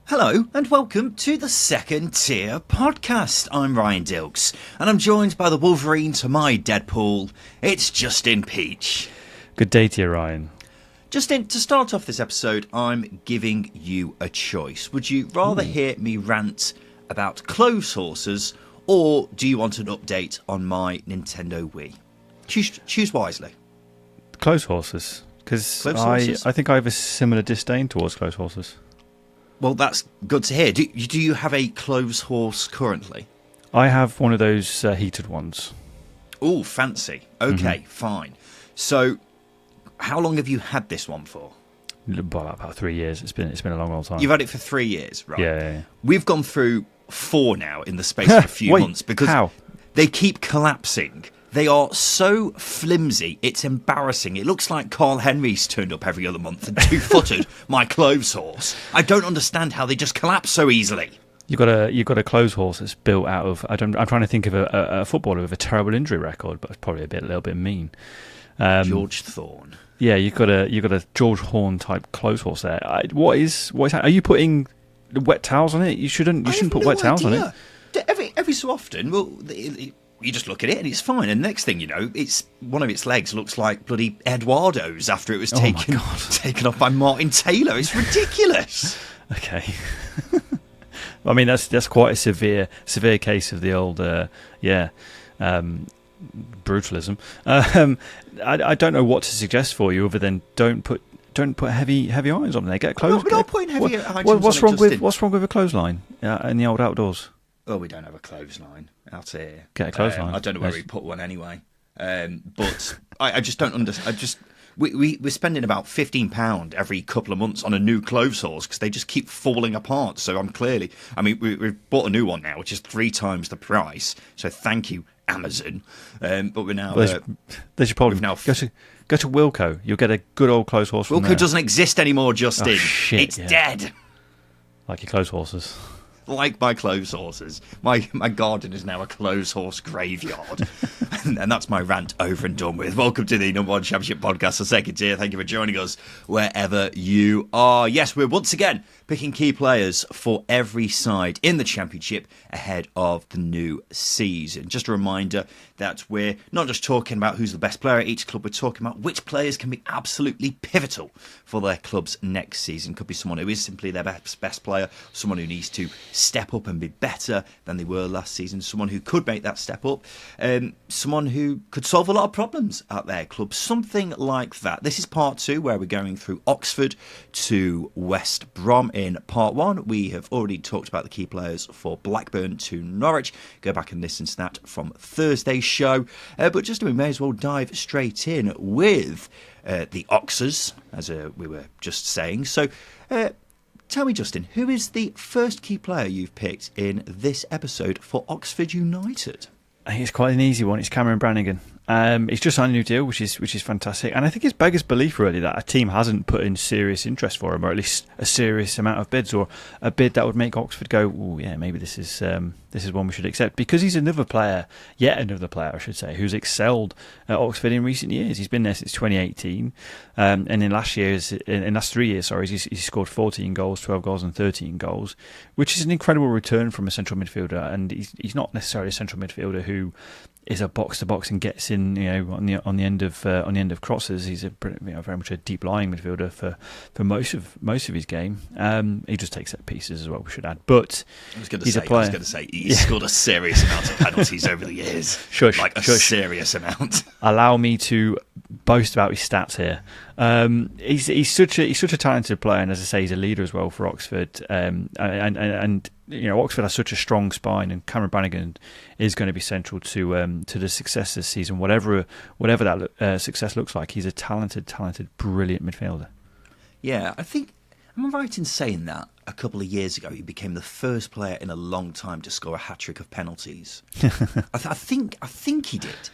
Hello and welcome to the Second Tier Podcast. I'm Ryan Dilks and I'm joined by the Wolverine to my Deadpool. It's Justin Peach. Good day to you, Ryan. Justin, to start off this episode, I'm giving you a choice. Would you rather hear me rant about clothes horses, or do you want an update on my Nintendo Wii? Choose wisely. Clothes horses. Because I think I have a similar disdain towards clothes horses. Well, that's good to hear. Do you have a clothes horse currently? I have one of those heated ones. Oh, fancy. Okay, fine. So, how long have you had this one for? About 3 years. It's been a long time. You've had it for 3 years, right? Yeah. We've gone through 4 now in the space of a few months because they keep collapsing. They are so flimsy, it's embarrassing. It looks like Carl Henry's turned up every other month and two-footed my clothes horse. I don't understand how they just collapse so easily. You've got a clothes horse that's built out of. I'm trying to think of a footballer with a terrible injury record, but it's probably a little bit mean. George Thorne. Yeah, you've got a George Horn type clothes horse there. What is that? Are you putting wet towels on it? You shouldn't put wet towels on it. Every so often, you just look at it and it's fine. And next thing you know, it's one of its legs looks like bloody Eduardo's after it was taken off by Martin Taylor. It's ridiculous. Okay. I mean, that's quite a severe case of the old, brutalism. I don't know what to suggest for you other than don't put heavy irons on there. Get clothes. We're not putting heavy irons on. What's wrong with a clothesline in the old outdoors? Well, we don't have a clothesline out here. Get a clothesline. I don't know where we put one anyway. But I just don't understand. We're spending about £15 every couple of months on a new clothes horse because they just keep falling apart. So we've bought a new one now, which is 3 times the price. So thank you, Amazon. But we're now. They should probably go to Wilko. You'll get a good old clothes horse. Wilko doesn't exist anymore, Justin. Oh, shit, it's dead. Like your clothes horses. Like my clothes horses. My garden is now a clothes horse graveyard. and that's my rant over and done with. Welcome to the number 1 championship podcast, the Second Tier. Thank you for joining us wherever you are. Yes, we're once again picking key players for every side in the championship ahead of the new season. Just a reminder that we're not just talking about who's the best player at each club, we're talking about which players can be absolutely pivotal for their clubs next season. Could be someone who is simply their best player, someone who needs to step up and be better than they were last season, someone who could make that step up, someone who could solve a lot of problems at their club, something like that. This is part 2 where we're going through Oxford to West Brom. In part 1 we have already talked about the key players for Blackburn to Norwich. Go back and listen to that from Thursday's show, but just we may as well dive straight in with the Oxers, as we were just saying. So tell me, Justin, who is the first key player you've picked in this episode for Oxford United? I think it's quite an easy one. It's Cameron Brannigan. He's just signed a new deal, which is fantastic. And I think it's beggars belief, really, that a team hasn't put in serious interest for him, or at least a serious amount of bids, or a bid that would make Oxford go, oh, yeah, maybe this is one we should accept. Because he's yet another player, I should say, who's excelled at Oxford in recent years. He's been there since 2018. And in last 3 years, he's scored 14 goals, 12 goals and 13 goals, which is an incredible return from a central midfielder. And he's not necessarily a central midfielder who is a box to box and gets in, on the end of crosses. He's very much a deep lying midfielder for most of his game. He just takes set pieces as well, we should add. But I was going to say he's scored a serious amount of penalties over the years. Serious amount. Allow me to boast about his stats here. He's such a talented player, and as I say, he's a leader as well for Oxford. And Oxford has such a strong spine, and Cameron Brannigan is going to be central to the success this season, whatever that success looks like. He's a talented, brilliant midfielder. Yeah, I think, am I right in saying that a couple of years ago he became the first player in a long time to score a hat-trick of penalties? I think he did.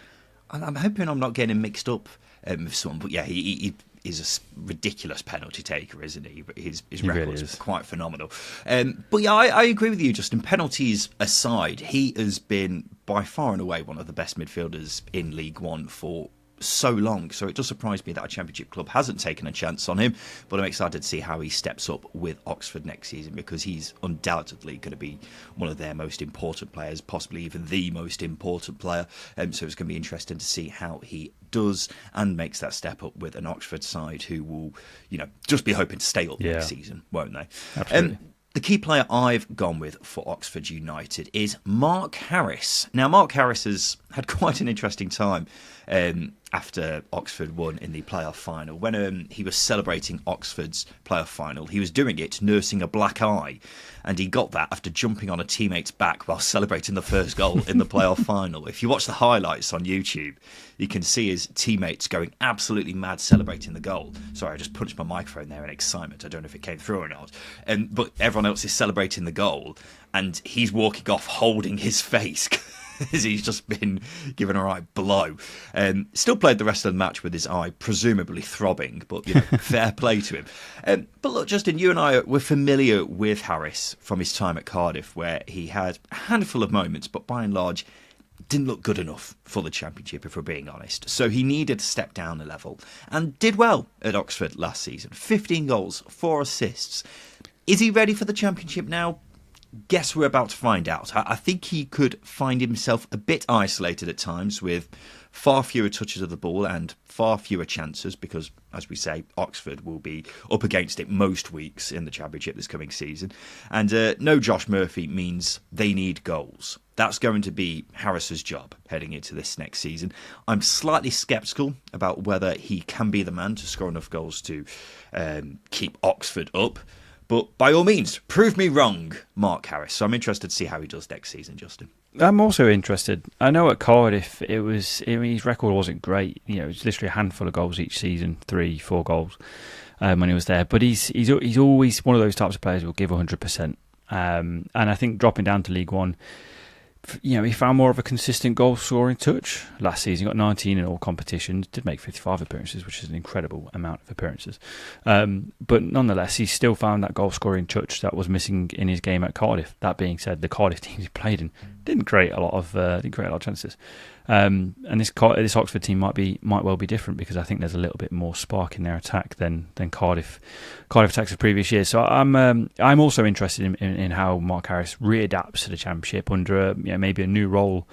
I'm hoping I'm not getting him mixed up with someone, but yeah, he is a ridiculous penalty taker, isn't he? His record's really quite phenomenal. But yeah, I agree with you, Justin. Penalties aside, he has been by far and away one of the best midfielders in League One for so long. So it does surprise me that a Championship club hasn't taken a chance on him, but I'm excited to see how he steps up with Oxford next season, because he's undoubtedly going to be one of their most important players, possibly even the most important player. So it's going to be interesting to see how he does and makes that step up with an Oxford side who will, just be hoping to stay up next season, won't they? Absolutely. The key player I've gone with for Oxford United is Mark Harris. Now, Mark Harris has had quite an interesting time after Oxford won in the playoff final. When he was celebrating Oxford's playoff final, he was doing it nursing a black eye, and he got that after jumping on a teammate's back while celebrating the first goal in the playoff final. If you watch the highlights on YouTube, you can see his teammates going absolutely mad celebrating the goal. Sorry, I just punched my microphone there in excitement. I don't know if it came through or not. But everyone else is celebrating the goal, and he's walking off holding his face as he's just been given a right blow. Still played the rest of the match with his eye presumably throbbing, but fair play to him. But look, Justin, you and I were familiar with Harris from his time at Cardiff, where he had a handful of moments, but by and large didn't look good enough for the Championship, if we're being honest. So he needed to step down a level, and did well at Oxford last season. 15 goals, 4 assists. Is he ready for the Championship now? Guess we're about to find out. I think he could find himself a bit isolated at times, with far fewer touches of the ball and far fewer chances, because, as we say, Oxford will be up against it most weeks in the Championship this coming season. And no Josh Murphy means they need goals. That's going to be Harris's job heading into this next season. I'm slightly sceptical about whether he can be the man to score enough goals to keep Oxford up. But by all means, prove me wrong, Mark Harris. So I'm interested to see how he does next season, Justin. I'm also interested. I know at Cardiff, his record wasn't great. It was literally a handful of goals each season, 3-4 goals when he was there. But he's always one of those types of players who will give 100%. And I think dropping down to League One, he found more of a consistent goal-scoring touch last season. He got 19 in all competitions, did make 55 appearances, which is an incredible amount of appearances. But nonetheless, he still found that goal-scoring touch that was missing in his game at Cardiff. That being said, the Cardiff team he played in didn't create a lot of chances. And this Oxford team might well be different, because I think there's a little bit more spark in their attack than Cardiff attacks of previous years. So I'm also interested in how Mark Harris readapts to the Championship under maybe a new role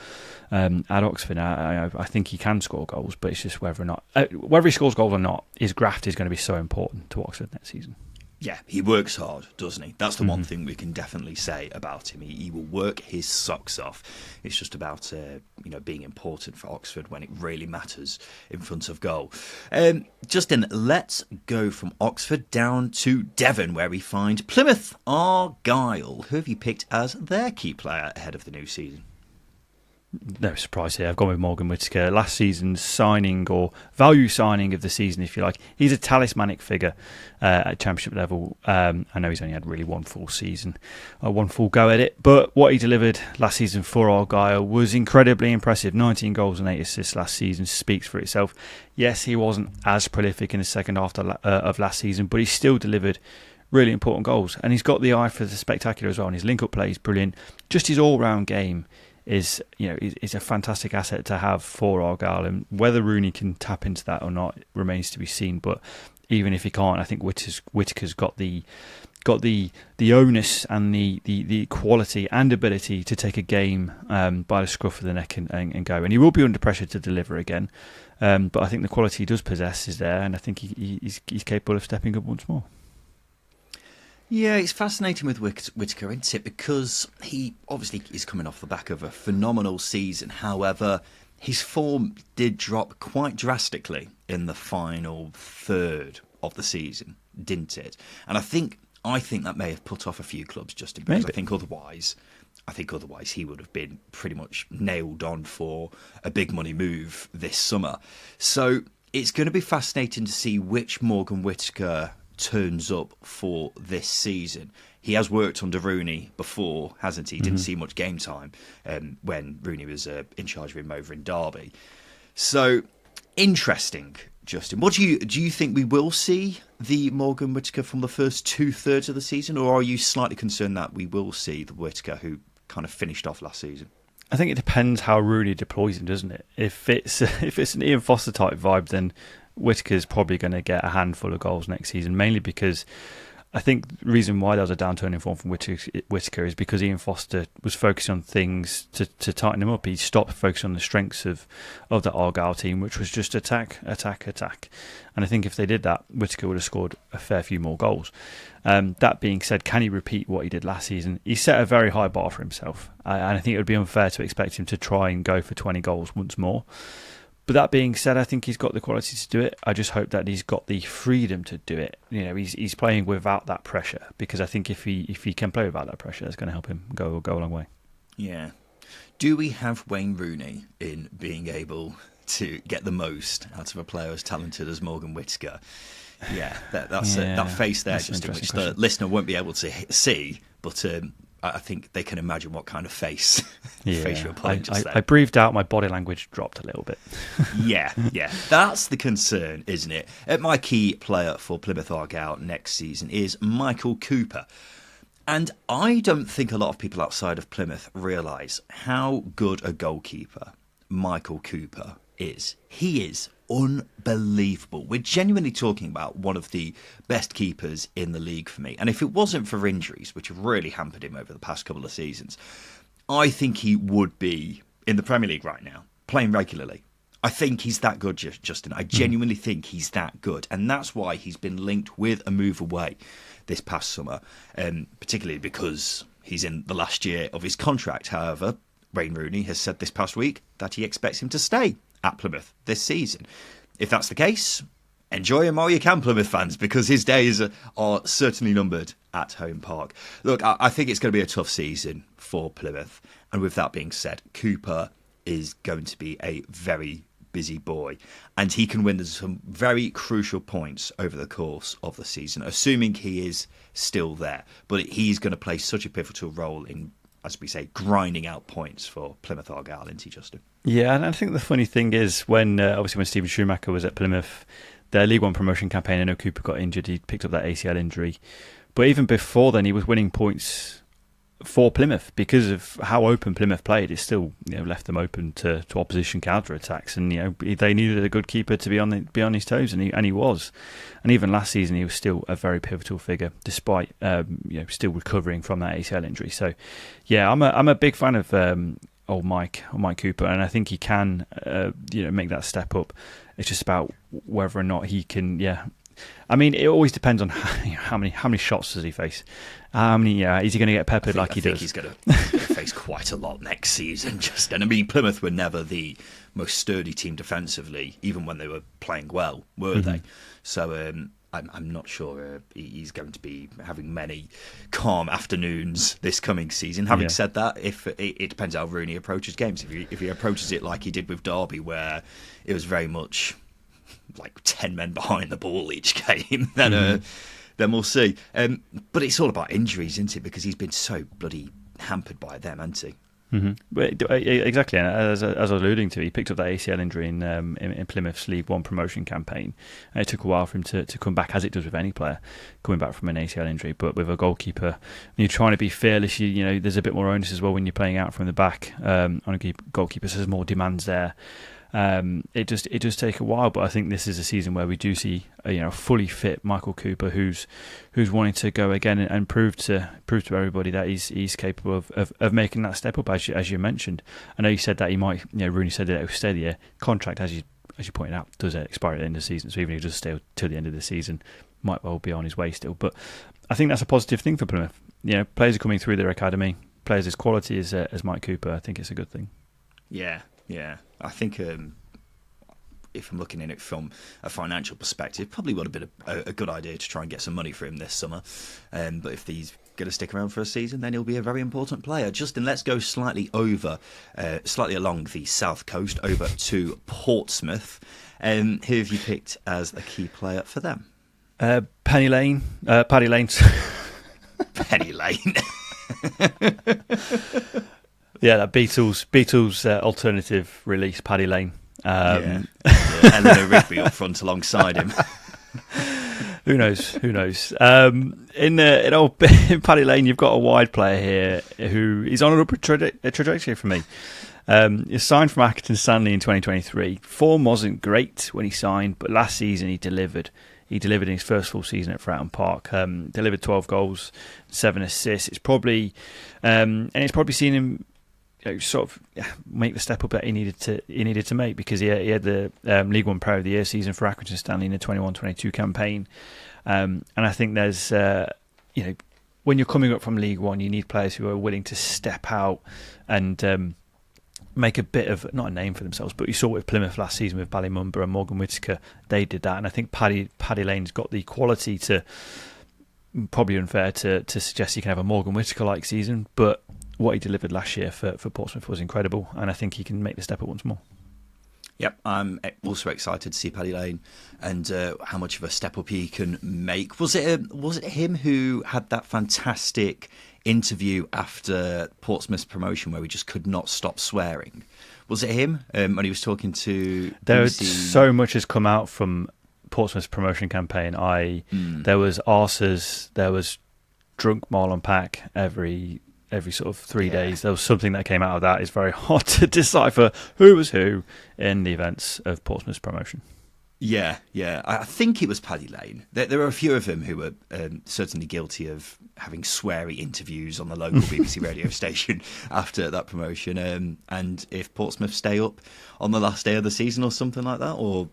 at Oxford. I think he can score goals, but it's just whether he scores goals or not, his graft is going to be so important to Oxford next season. Yeah, he works hard, doesn't he? That's the one thing we can definitely say about him. He will work his socks off. It's just about being important for Oxford when it really matters in front of goal. Justin, let's go from Oxford down to Devon, where we find Plymouth Argyle. Who have you picked as their key player ahead of the new season? No surprise here. I've gone with Morgan Whittaker. Last season's signing, or value signing of the season, if you like. He's a talismanic figure at Championship level. I know he's only had really one full season, one full go at it. But what he delivered last season for Argyle was incredibly impressive. 19 goals and 8 assists last season speaks for itself. Yes, he wasn't as prolific in the second half of last season, but he still delivered really important goals. And he's got the eye for the spectacular as well. And his link-up play is brilliant. Just his all-round game is a fantastic asset to have for Argyle, and whether Rooney can tap into that or not remains to be seen. But even if he can't, I think Whittaker's got the onus and the quality and ability to take a game by the scruff of the neck and go. And he will be under pressure to deliver again, but I think the quality he does possess is there, and I think he's capable of stepping up once more. Yeah, it's fascinating with Whittaker, isn't it? Because he obviously is coming off the back of a phenomenal season. However, his form did drop quite drastically in the final third of the season, didn't it? And I think that may have put off a few clubs, Justin, because I think otherwise he would have been pretty much nailed on for a big money move this summer. So it's going to be fascinating to see which Morgan Whittaker turns up for this season. He has worked under Rooney before, hasn't he? Didn't see much game time when Rooney was in charge of him over in Derby. So interesting, Justin. What do you think we will see the Morgan Whittaker from the first 2/3 of the season, or are you slightly concerned that we will see the Whittaker who kind of finished off last season? I think it depends how Rooney deploys him, doesn't it? If it's an Ian Foster type vibe, then Whittaker's probably going to get a handful of goals next season, mainly because I think the reason why there was a downturn in form from Whittaker is because Ian Foster was focusing on things to tighten him up. He stopped focusing on the strengths of the Argyle team, which was just attack. And I think if they did that, Whittaker would have scored a fair few more goals. That being said, can he repeat what he did last season? He set a very high bar for himself. And I think it would be unfair to expect him to try and go for 20 goals once more. But that being said, I think he's got the quality to do it. I just hope that he's got the freedom to do it. You know, he's playing without that pressure, because I think if he can play without that pressure, that's going to help him go a long way. Yeah. Do we have Wayne Rooney in being able to get the most out of a player as talented as Morgan Whittaker? Yeah, that's that face there, just in which the listener won't be able to see, but I think they can imagine what kind of face you're putting just there. I breathed out, my body language dropped a little bit. yeah, that's the concern, isn't it? My key player for Plymouth Argyle next season is Michael Cooper. And I don't think a lot of people outside of Plymouth realise how good a goalkeeper Michael Cooper is. He is unbelievable. We're genuinely talking about one of the best keepers in the league for me. And if it wasn't for injuries, which have really hampered him over the past couple of seasons, I think he would be in the Premier League right now, playing regularly. I think he's that good, Justin. I genuinely think he's that good. And that's why he's been linked with a move away this past summer, particularly because he's in the last year of his contract. However, Wayne Rooney has said this past week that he expects him to stay at Plymouth this season. If that's the case, enjoy him while you can, Plymouth fans, because his days are certainly numbered at Home Park. Look, I think it's going to be a tough season for Plymouth. And with that being said, Cooper is going to be a very busy boy. And he can win some very crucial points over the course of the season, assuming he is still there. But he's going to play such a pivotal role in, as we say, grinding out points for Plymouth Argyle, isn't he, Justin? Yeah, and I think the funny thing is when Stephen Schumacher was at Plymouth, their League One promotion campaign, I know Cooper got injured, he picked up that ACL injury. But even before then, he was winning points for Plymouth because of how open Plymouth played. It still left them open to opposition counter-attacks, and they needed a good keeper to be on his toes, and he was. And even last season, he was still a very pivotal figure, despite still recovering from that ACL injury. So, yeah, I'm a big fan of old Mike Cooper, and I think he can make that step up. It's just about whether or not he can. Yeah, I mean, it always depends on how many shots does he face. How many is he going to get peppered like he does? I think he's going to face quite a lot next season. Justin, I mean, Plymouth were never the most sturdy team defensively, even when they were playing well, were they? So I'm not sure he's going to be having many calm afternoons this coming season. Having said that, if it depends how Rooney approaches games. If he approaches it like he did with Derby, where it was very much like 10 men behind the ball each game, then we'll see. But it's all about injuries, isn't it? Because he's been so bloody hampered by them, hasn't he? Exactly, and as I was alluding to, he picked up that ACL injury in Plymouth's League One promotion campaign. And it took a while for him to come back, as it does with any player coming back from an ACL injury. But with a goalkeeper, when you're trying to be fearless, there's a bit more onus as well when you're playing out from the back on a goalkeeper. So there's more demands there. It does take a while, but I think this is a season where we do see a fully fit Michael Cooper who's wanting to go again and prove to everybody that he's capable of making that step up, as you mentioned. I know you said that he might, Rooney said that it was stay the year. Contract, as you pointed out, does expire at the end of the season, so even if he does stay till the end of the season, might well be on his way still. But I think that's a positive thing for Plymouth. Players are coming through their academy, players as quality as Mike Cooper. I think it's a good thing. Yeah. I think if I'm looking at it from a financial perspective, probably would have been a good idea to try and get some money for him this summer. But if he's going to stick around for a season, then he'll be a very important player. Justin, let's go slightly along the south coast, over to Portsmouth. Who have you picked as a key player for them? Paddy Lane. Penny Lane. Yeah, that Beatles alternative release, Paddy Lane. Eleanor Rigby up front alongside him. Who knows? Who knows? In Paddy Lane, you've got a wide player here who is on an upward trajectory for me. He signed from Accrington Stanley in 2023. Form wasn't great when he signed, but last season he delivered. He delivered in his first full season at Fratton Park. Delivered 12 goals, 7 assists. It's probably seen him sort of make the step up that he needed to make, because he had the League One Player of the Year season for Accrington Stanley in the 21-22 campaign. And I think there's when you're coming up from League One, you need players who are willing to step out and make a bit of, not a name for themselves, but you saw it with Plymouth last season with Ballymumba and Morgan Whittaker. They did that, and I think Paddy Lane's got the quality to, probably unfair to suggest he can have a Morgan Whittaker-like season, but what he delivered last year for Portsmouth was incredible, and I think he can make the step up once more. Yep, I'm also excited to see Paddy Lane and how much of a step up he can make. Was it him who had that fantastic interview after Portsmouth's promotion where we just could not stop swearing? Was it him when he was talking to BBC? So much has come out from Portsmouth's promotion campaign. There was arses, there was drunk Marlon Pack every sort of 3 days. There was something that came out of that. It's very hard to decipher who was who in the events of Portsmouth's promotion. Yeah. I think it was Paddy Lane. There were a few of them who were certainly guilty of having sweary interviews on the local BBC radio station after that promotion. And if Portsmouth stay up on the last day of the season or something like that, or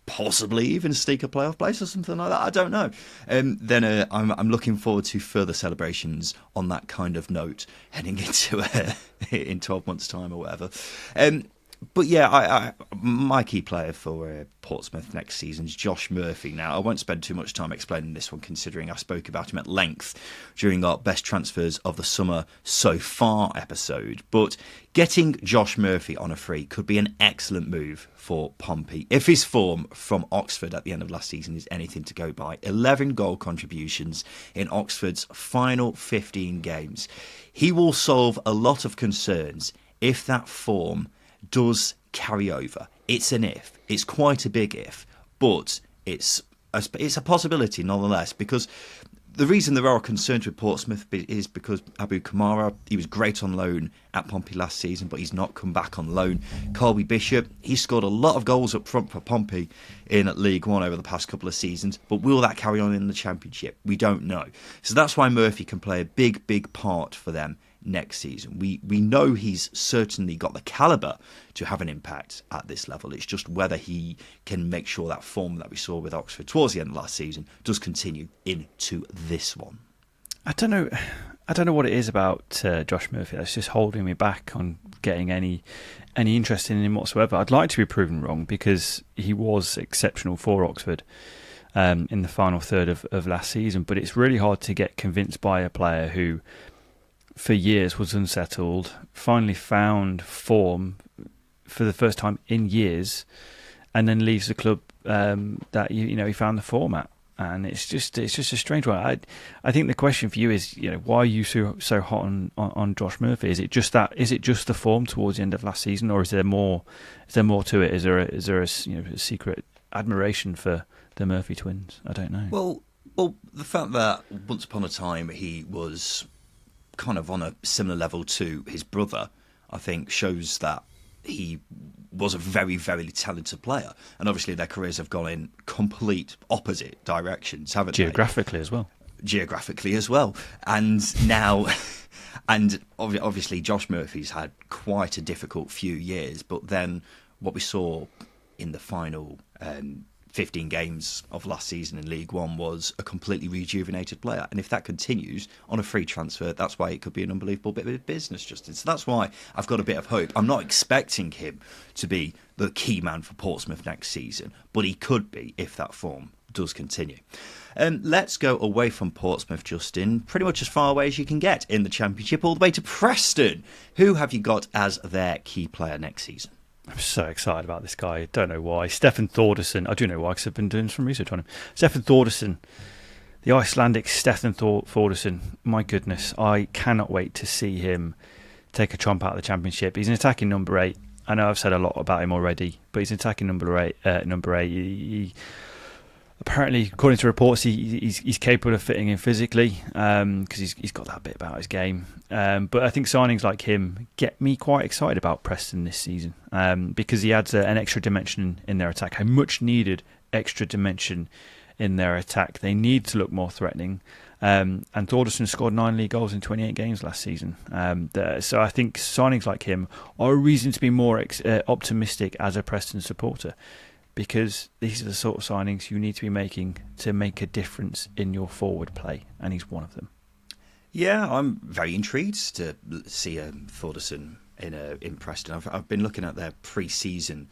possibly even sneak a playoff place or something like that, I don't know. Then I'm looking forward to further celebrations on that kind of note heading into in 12 months' time or whatever. But yeah, my key player for Portsmouth next season is Josh Murphy. Now, I won't spend too much time explaining this one, considering I spoke about him at length during our Best Transfers of the Summer So Far episode. But getting Josh Murphy on a free could be an excellent move for Pompey if his form from Oxford at the end of last season is anything to go by. 11 goal contributions in Oxford's final 15 games. He will solve a lot of concerns if that form does carry over. It's an if. It's quite a big if, but it's a possibility nonetheless, because the reason there are concerns with Portsmouth is because Abu Kamara, he was great on loan at Pompey last season, but he's not come back on loan. Colby Bishop, he scored a lot of goals up front for Pompey in League One over the past couple of seasons, but will that carry on in the Championship? We don't know. So that's why Murphy can play a big part for them next season. We know he's certainly got the calibre to have an impact at this level. It's just whether he can make sure that form that we saw with Oxford towards the end of last season does continue into this one. I don't know what it is about Josh Murphy that's just holding me back on getting any interest in him whatsoever. I'd like to be proven wrong, because he was exceptional for Oxford in the final third of last season, but it's really hard to get convinced by a player who for years was unsettled, finally found form for the first time in years, and then leaves the club that he found the form at. And it's just a strange one. I think the question for you is, why are you so hot on Josh Murphy? Is it just the form towards the end of last season, or is there more to it? Is there a secret admiration for the Murphy twins? I don't know. Well, the fact that once upon a time he was kind of on a similar level to his brother, I think shows that he was a very, very talented player. And obviously their careers have gone in complete opposite directions, haven't they? Geographically as well. And now, and obviously Josh Murphy's had quite a difficult few years, but then what we saw in the final 15 games of last season in League One was a completely rejuvenated player. And if that continues on a free transfer, that's why it could be an unbelievable bit of business, Justin. So that's why I've got a bit of hope. I'm not expecting him to be the key man for Portsmouth next season, but he could be if that form does continue. Let's go away from Portsmouth, Justin, pretty much as far away as you can get in the Championship, all the way to Preston. Who have you got as their key player next season? I'm so excited about this guy. I don't know why. Stefan Thordarson. I do know why, because I've been doing some research on him. Stefan Thordarson, the Icelandic Stefan Thordarson. My goodness, I cannot wait to see him take a chomp out of the Championship. He's an attacking number 8. I know I've said a lot about him already, but he's an attacking number 8. Apparently, according to reports, he's capable of fitting in physically because he's got that bit about his game. But I think signings like him get me quite excited about Preston this season because he adds an extra dimension in their attack, a much needed extra dimension in their attack. They need to look more threatening. And Thordarson scored 9 league goals in 28 games last season. So I think signings like him are a reason to be more optimistic as a Preston supporter, because these are the sort of signings you need to be making to make a difference in your forward play, and he's one of them. Yeah, I'm very intrigued to see Thordarson in Preston. I've been looking at their pre-season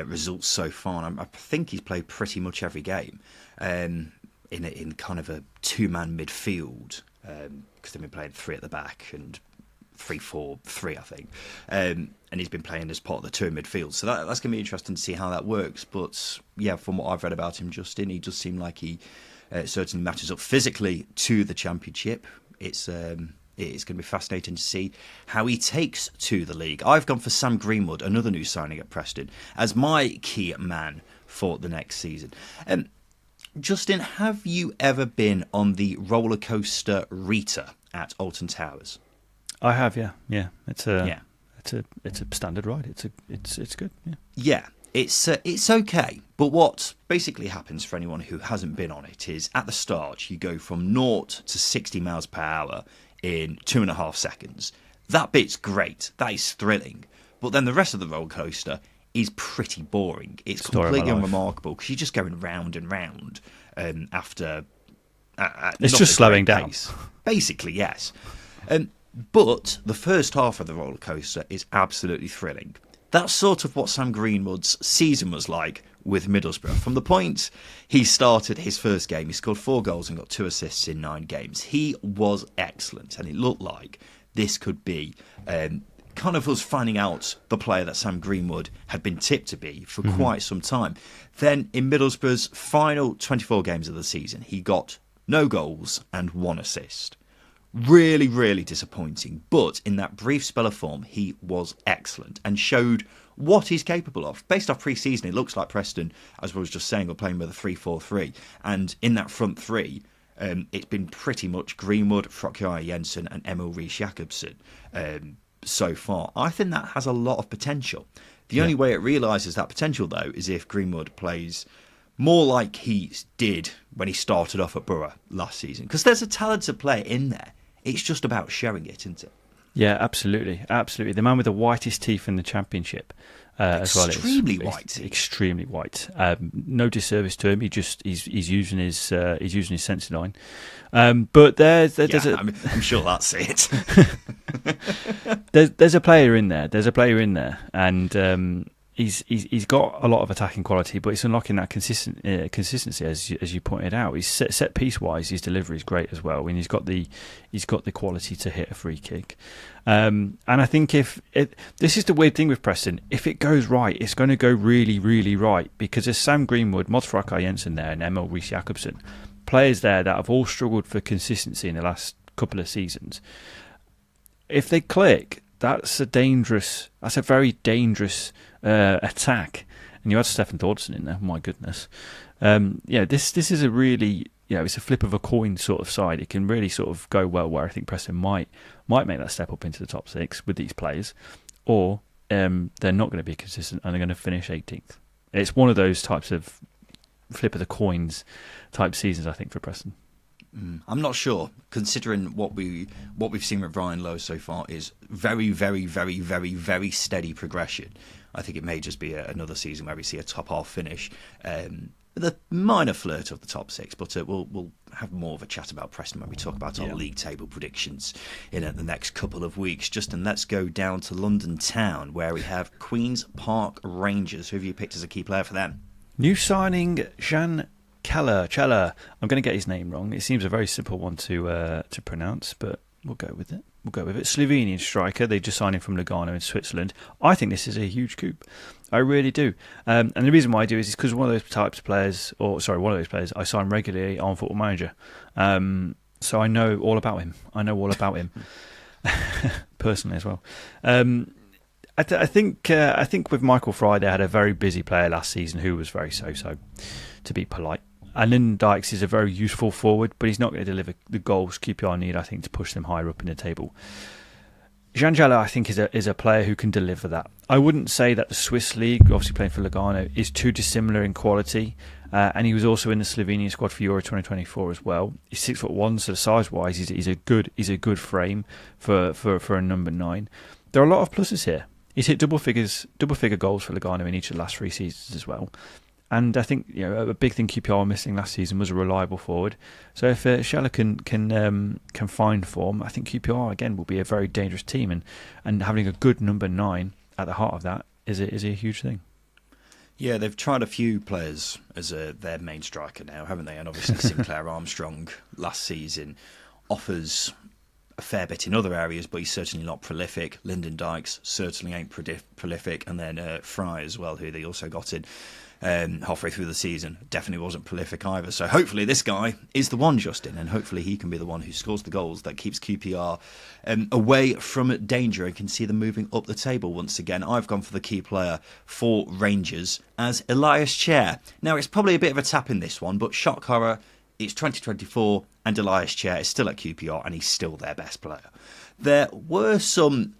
results so far, and I think he's played pretty much every game. In kind of a two-man midfield, because they've been playing 3 at the back and 3-4-3, I think, and he's been playing as part of the 2 in midfield. So that's going to be interesting to see how that works. But yeah, from what I've read about him, Justin, he does seem like he certainly matches up physically to the Championship. It's going to be fascinating to see how he takes to the league. I've gone for Sam Greenwood, another new signing at Preston, as my key man for the next season. Justin, have you ever been on the roller coaster Rita at Alton Towers? I have, yeah. It's a standard ride. It's good. Yeah, it's okay. But what basically happens for anyone who hasn't been on it is at the start you go from 0 to 60 miles per hour in 2.5 seconds. That bit's great. That is thrilling. But then the rest of the roller coaster is pretty boring. It's completely unremarkable because you're just going round and round after... it's just slowing down. Basically, yes. But the first half of the roller coaster is absolutely thrilling. That's sort of what Sam Greenwood's season was like with Middlesbrough. From the point he started his first game, he scored 4 goals and got 2 assists in 9 games. He was excellent, and it looked like this could be... kind of us finding out the player that Sam Greenwood had been tipped to be for quite some time. Then in Middlesbrough's final 24 games of the season, he got no goals and 1 assist. Really, really disappointing. But in that brief spell of form, he was excellent and showed what he's capable of. Based off pre-season, it looks like Preston, as I was just saying, are playing with a 3-4-3. And in that front three, it's been pretty much Greenwood, Frokjær Jensen and Emil Riis-Jakobsen so far. I think that has a lot of potential. The only way it realises that potential, though, is if Greenwood plays more like he did when he started off at Borough last season. Because there's a talented player in there. It's just about showing it, isn't it? Yeah, absolutely. The man with the whitest teeth in the Championship as well. Extremely white. Extremely white. No disservice to him. He's using his Sensodyne. But there's I'm sure that's it. there's a player in there. And he's got a lot of attacking quality, but it's unlocking that consistency as you pointed out. He's set piece wise, his delivery is great as well, and he's got the quality to hit a free kick. And I think this is the weird thing with Preston, if it goes right, it's going to go really, really right, because there's Sam Greenwood, Mads Frokjær Jensen there, and Emil Riis-Jakobsen, players there that have all struggled for consistency in the last couple of seasons. If they click, that's a very dangerous attack. And you had Stefan Thordarson in there. My goodness. This is a really, it's a flip of a coin sort of side. It can really sort of go well where I think Preston might make that step up into the top 6 with these players, or they're not going to be consistent and they're going to finish 18th. It's one of those types of flip of the coins type seasons, I think, for Preston. I'm not sure, considering what we've seen with Brian Lowe so far is very, very, very, very, very steady progression. I think it may just be another season where we see a top half finish with a minor flirt of the top 6. But we'll have more of a chat about Preston when we talk about our league table predictions in the next couple of weeks. Justin, let's go down to London Town, where we have Queen's Park Rangers. Who have you picked as a key player for them? New signing Jan Cheller. I'm going to get his name wrong. It seems a very simple one to pronounce, but we'll go with it. Slovenian striker. They just signed him from Lugano in Switzerland. I think this is a huge coup. I really do. And the reason why I do is because one of those players I sign regularly on Football Manager. So I know all about him. Personally as well. I think with Michael Fry, they had a very busy player last season who was very so-so, to be polite. And Lyndon Dykes is a very useful forward, but he's not going to deliver the goals QPR need, I think, to push them higher up in the table. Jean Jallo, I think, is a player who can deliver that. I wouldn't say that the Swiss league, obviously playing for Lugano, is too dissimilar in quality. And he was also in the Slovenian squad for Euro 2024 as well. He's 6'1", so size-wise, he's a good frame for a number 9. There are a lot of pluses here. He's hit double figure goals for Lugano in each of the last 3 seasons as well. And I think a big thing QPR were missing last season was a reliable forward. So if Scheller can find form, I think QPR again will be a very dangerous team. And having a good number 9 at the heart of that is a huge thing. Yeah, they've tried a few players as their main striker now, haven't they? And obviously Sinclair Armstrong last season offers a fair bit in other areas, but he's certainly not prolific. Lyndon Dykes certainly ain't prolific. And then Fry as well, who they also got in halfway through the season, definitely wasn't prolific either. So hopefully this guy is the one, Justin, and hopefully he can be the one who scores the goals that keeps QPR away from danger and can see them moving up the table once again. I've gone for the key player for Rangers as Elias Chair. Now, it's probably a bit of a tap in this one, but shock horror, it's 2024 and Elias Chair is still at QPR and he's still their best player. There were some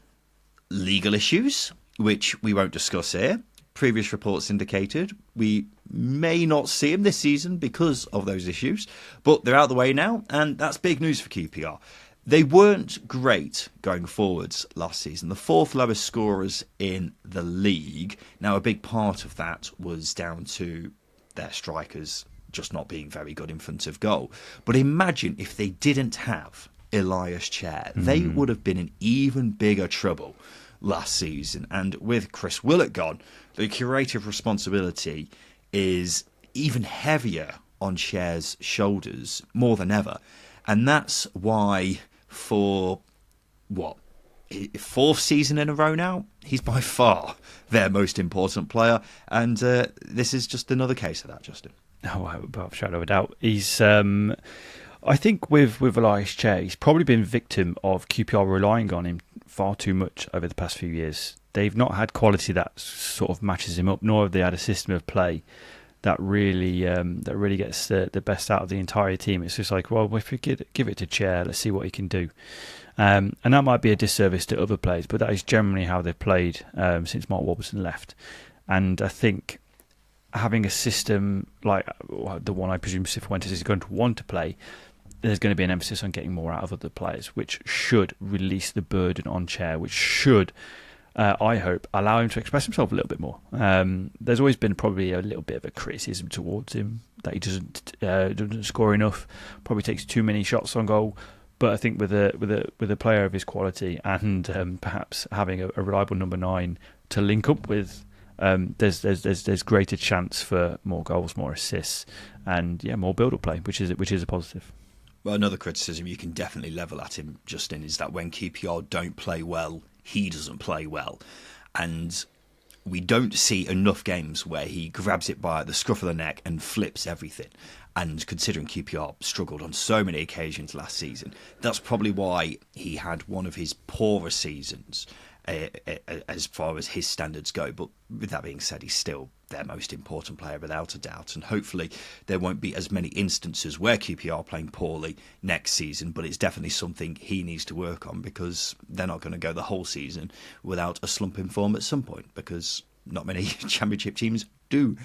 legal issues, which we won't discuss here. Previous reports indicated we may not see him this season because of those issues, but they're out of the way now, and that's big news for QPR. They weren't great going forwards last season, the 4th lowest scorers in the league. Now, a big part of that was down to their strikers just not being very good in front of goal. But imagine if they didn't have Elias Chair, they would have been in even bigger trouble last season. And with Chris Willett gone, the curative responsibility is even heavier on Chair's shoulders more than ever. And that's why for, 4th season in a row now, he's by far their most important player. And this is just another case of that, Justin. Oh, without a shadow of a doubt. He's, I think with Elias Chair, he's probably been victim of QPR relying on him far too much over the past few years. They've not had quality that sort of matches him up, nor have they had a system of play that really gets the best out of the entire team. It's just like, well, if we give it to Chair, let's see what he can do. And that might be a disservice to other players, but that is generally how they've played since Mark Warburton left. And I think having a system like the one I presume Cifuentes is going to want to play, there's going to be an emphasis on getting more out of other players, which should release the burden on Chair, which should, I hope, allow him to express himself a little bit more. There's always been probably a little bit of a criticism towards him that he doesn't score enough, probably takes too many shots on goal. But I think with a player of his quality and perhaps having a reliable number 9 to link up with, there's greater chance for more goals, more assists, and more build-up play, which is a positive. Well, another criticism you can definitely level at him, Justin, is that when QPR don't play well, he doesn't play well. And we don't see enough games where he grabs it by the scruff of the neck and flips everything. And considering QPR struggled on so many occasions last season, that's probably why he had one of his poorer seasons as far as his standards go. But with that being said, he's still their most important player without a doubt, and hopefully there won't be as many instances where QPR are playing poorly next season, but it's definitely something he needs to work on, because they're not going to go the whole season without a slump in form at some point, because not many championship teams do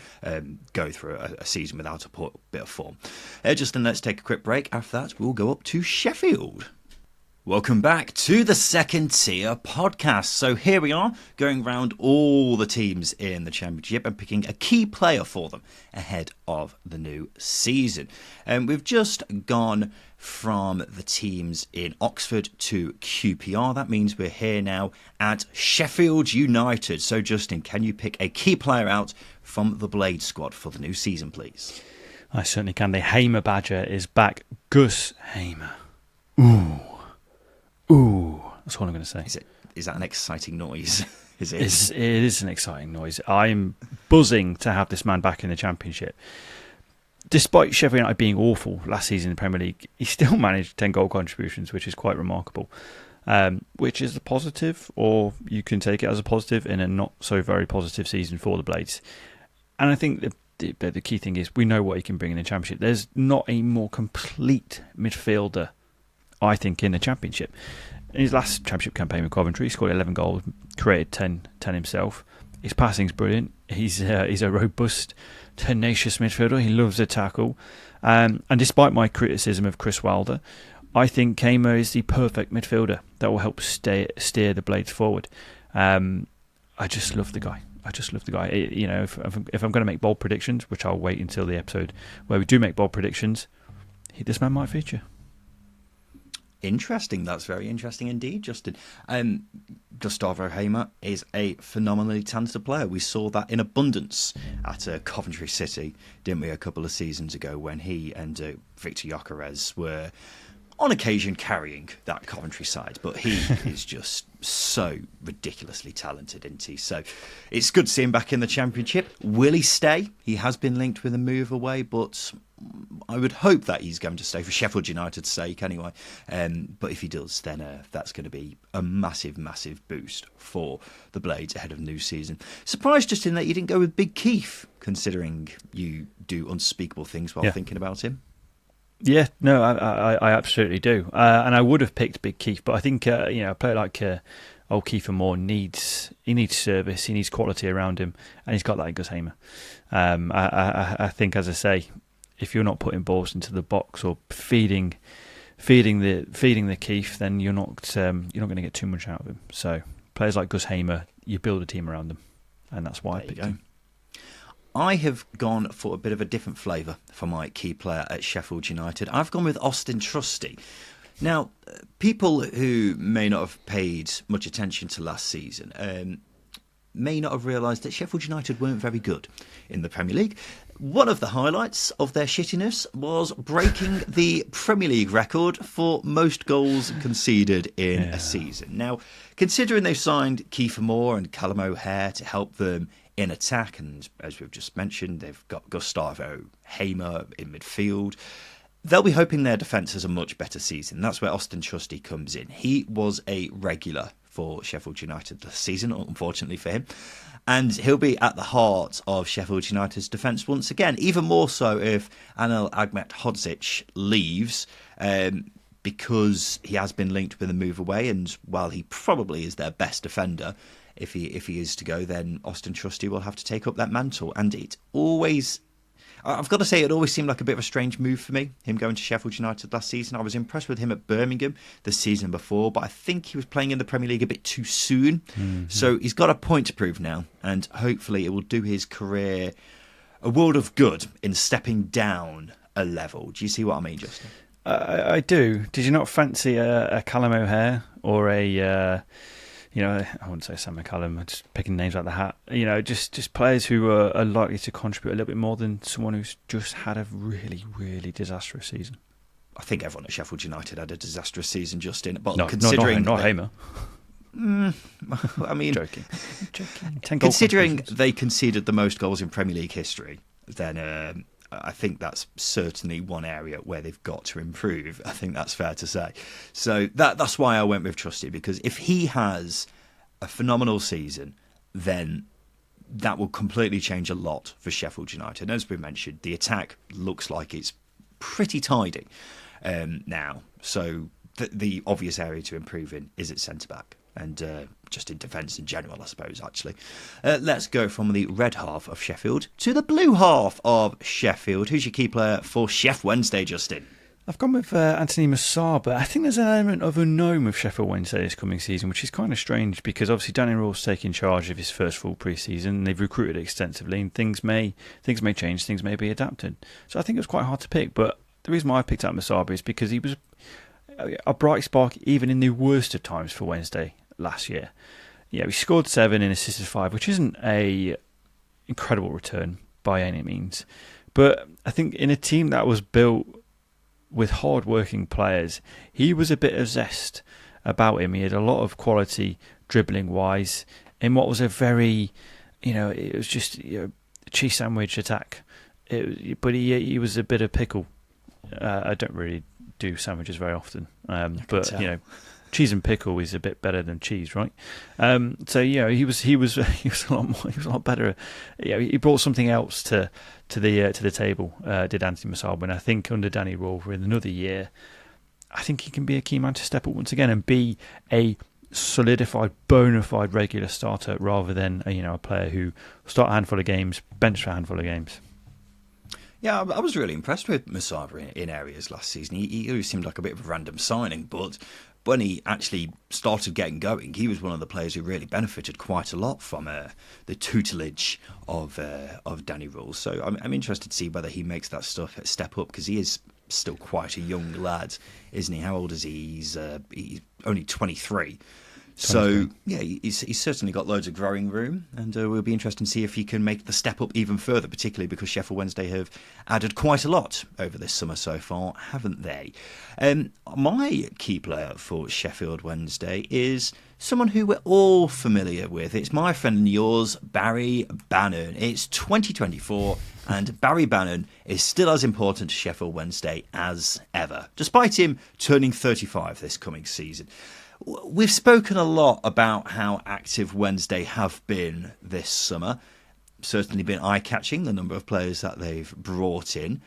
go through a season without a bit of form. Justin, let's take a quick break. After that, we'll go up to Sheffield. Welcome back to the Second Tier podcast. So here we are, going around all the teams in the Championship and picking a key player for them ahead of the new season. And we've just gone from the teams in Oxford to QPR. That means we're here now at Sheffield United. So Justin, can you pick a key player out from the Blade squad for the new season, please? I certainly can. The Hamer Badger is back. Gus Hamer. Ooh, that's all I'm going to say. Is that an exciting noise? It is an exciting noise. I'm buzzing to have this man back in the Championship. Despite Sheffield United being awful last season in the Premier League, he still managed 10 goal contributions, which is quite remarkable. Which is a positive, or you can take it as a positive in a not so very positive season for the Blades. And I think the key thing is we know what he can bring in the Championship. There's not a more complete midfielder, I think, in the Championship. In his last Championship campaign with Coventry, he scored 11 goals, created 10 himself. His passing's brilliant. He's a robust, tenacious midfielder. He loves a tackle. And despite my criticism of Chris Wilder, I think Hamer is the perfect midfielder that will help steer the Blades forward. I just love the guy. If I'm going to make bold predictions, which I'll wait until the episode where we do make bold predictions, this man might feature. Interesting. That's very interesting indeed, Justin. Gustavo Hamer is a phenomenally talented player. We saw that in abundance at Coventry City, didn't we, a couple of seasons ago when he and Victor Gyökeres were on occasion carrying that Coventry side, but he is just so ridiculously talented, isn't he? So it's good to see him back in the Championship. Will he stay? He has been linked with a move away, but I would hope that he's going to stay for Sheffield United's sake anyway. But if he does, then that's going to be a massive, massive boost for the Blades ahead of the new season. Surprised, Justin, that you didn't go with Big Keith, considering you do unspeakable things while thinking about him. Yeah, no, I absolutely do, and I would have picked Big Keith, but I think a player like old Kiefer Moore needs service, he needs quality around him, and he's got that in Gus Hamer. I think, as I say, if you're not putting balls into the box or feeding the Keith, then you're not going to get too much out of him. So players like Gus Hamer, you build a team around them, and that's why I picked him. I have gone for a bit of a different flavour for my key player at Sheffield United. I've gone with Austin Trusty. Now, people who may not have paid much attention to last season may not have realised that Sheffield United weren't very good in the Premier League. One of the highlights of their shittiness was breaking the Premier League record for most goals conceded in a season. Now, considering they've signed Kiefer Moore and Callum O'Hare to help them in attack, and as we've just mentioned, they've got Gustavo Hamer in midfield, they'll be hoping their defence has a much better season. That's where Austin Trusty comes in. He was a regular for Sheffield United this season, unfortunately for him, and he'll be at the heart of Sheffield United's defence once again, even more so if Anel Ahmedhodzic leaves, because he has been linked with a move away, and while he probably is their best defender, if he is to go, then Austin Trusty will have to take up that mantle. And I've got to say, it always seemed like a bit of a strange move for me, him going to Sheffield United last season. I was impressed with him at Birmingham the season before, but I think he was playing in the Premier League a bit too soon. Mm-hmm. So he's got a point to prove now, and hopefully it will do his career a world of good in stepping down a level. Do you see what I mean, Justin? I do. Did you not fancy a Callum O'Hare or I wouldn't say Sam McCallum, I'm just picking names out of the hat. Just players who are likely to contribute a little bit more than someone who's just had a really, really disastrous season. I think everyone at Sheffield United had a disastrous season, Justin. But not Hamer. I mean, joking. Considering they conceded the most goals in Premier League history, then I think that's certainly one area where they've got to improve. I think that's fair to say. So that's why I went with Trusty, because if he has a phenomenal season, then that will completely change a lot for Sheffield United. As we mentioned, the attack looks like it's pretty tidy now. So the obvious area to improve in is at centre-back. And just in defence in general, I suppose, actually. Let's go from the red half of Sheffield to the blue half of Sheffield. Who's your key player for Sheffield Wednesday, Justin? I've gone with Anthony Massar, but I think there's an element of unknown with Sheffield Wednesday this coming season, which is kind of strange because obviously Danny Rawls taking charge of his first full pre-season. They've recruited extensively, and things may change, things may be adapted. So I think it was quite hard to pick, but the reason why I picked out Massar is because he was a bright spark even in the worst of times for Wednesday last year. He scored 7 and assisted 5, which isn't a incredible return by any means. But I think in a team that was built with hard-working players, he was a bit of zest about him. He had a lot of quality dribbling-wise in what was a very, it was just a cheese sandwich attack. But he was a bit of pickle. I don't really do sandwiches very often, but cheese and pickle is a bit better than cheese, right? So he was a lot better. He brought something else to the table. Did Anthony Masaba, and I think under Danny Rule in another year, I think he can be a key man to step up once again and be a solidified, bona fide regular starter rather than a player who start a handful of games, bench for a handful of games. Yeah, I was really impressed with Masaba in areas last season. He always seemed like a bit of a random signing, but when he actually started getting going, he was one of the players who really benefited quite a lot from the tutelage of Danny Rule. So I'm interested to see whether he makes that step up, because he is still quite a young lad, isn't he? How old is he? He's only 23. So, yeah, he's certainly got loads of growing room, and we'll be interested to see if he can make the step up even further, particularly because Sheffield Wednesday have added quite a lot over this summer so far, haven't they? My key player for Sheffield Wednesday is someone who we're all familiar with. It's my friend and yours, Barry Bannon. It's 2024, and Barry Bannon is still as important to Sheffield Wednesday as ever, despite him turning 35 this coming season. We've spoken a lot about how active Wednesday have been this summer. Certainly been eye-catching, the number of players that they've brought in.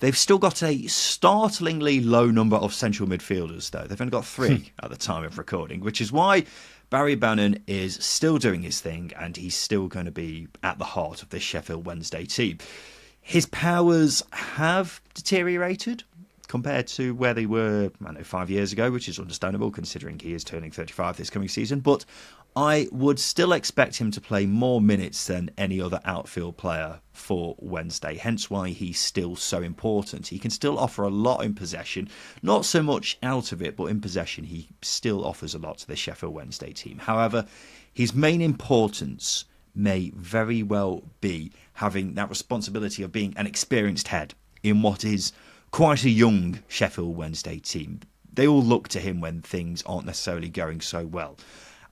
They've still got a startlingly low number of central midfielders, though. They've only got 3 at the time of recording, which is why Barry Bannon is still doing his thing, and he's still going to be at the heart of this Sheffield Wednesday team. His powers have deteriorated compared to where they were, 5 years ago, which is understandable considering he is turning 35 this coming season. But I would still expect him to play more minutes than any other outfield player for Wednesday, hence why he's still so important. He can still offer a lot in possession, not so much out of it, but in possession he still offers a lot to the Sheffield Wednesday team. However, his main importance may very well be having that responsibility of being an experienced head in what is quite a young Sheffield Wednesday team. They all look to him when things aren't necessarily going so well,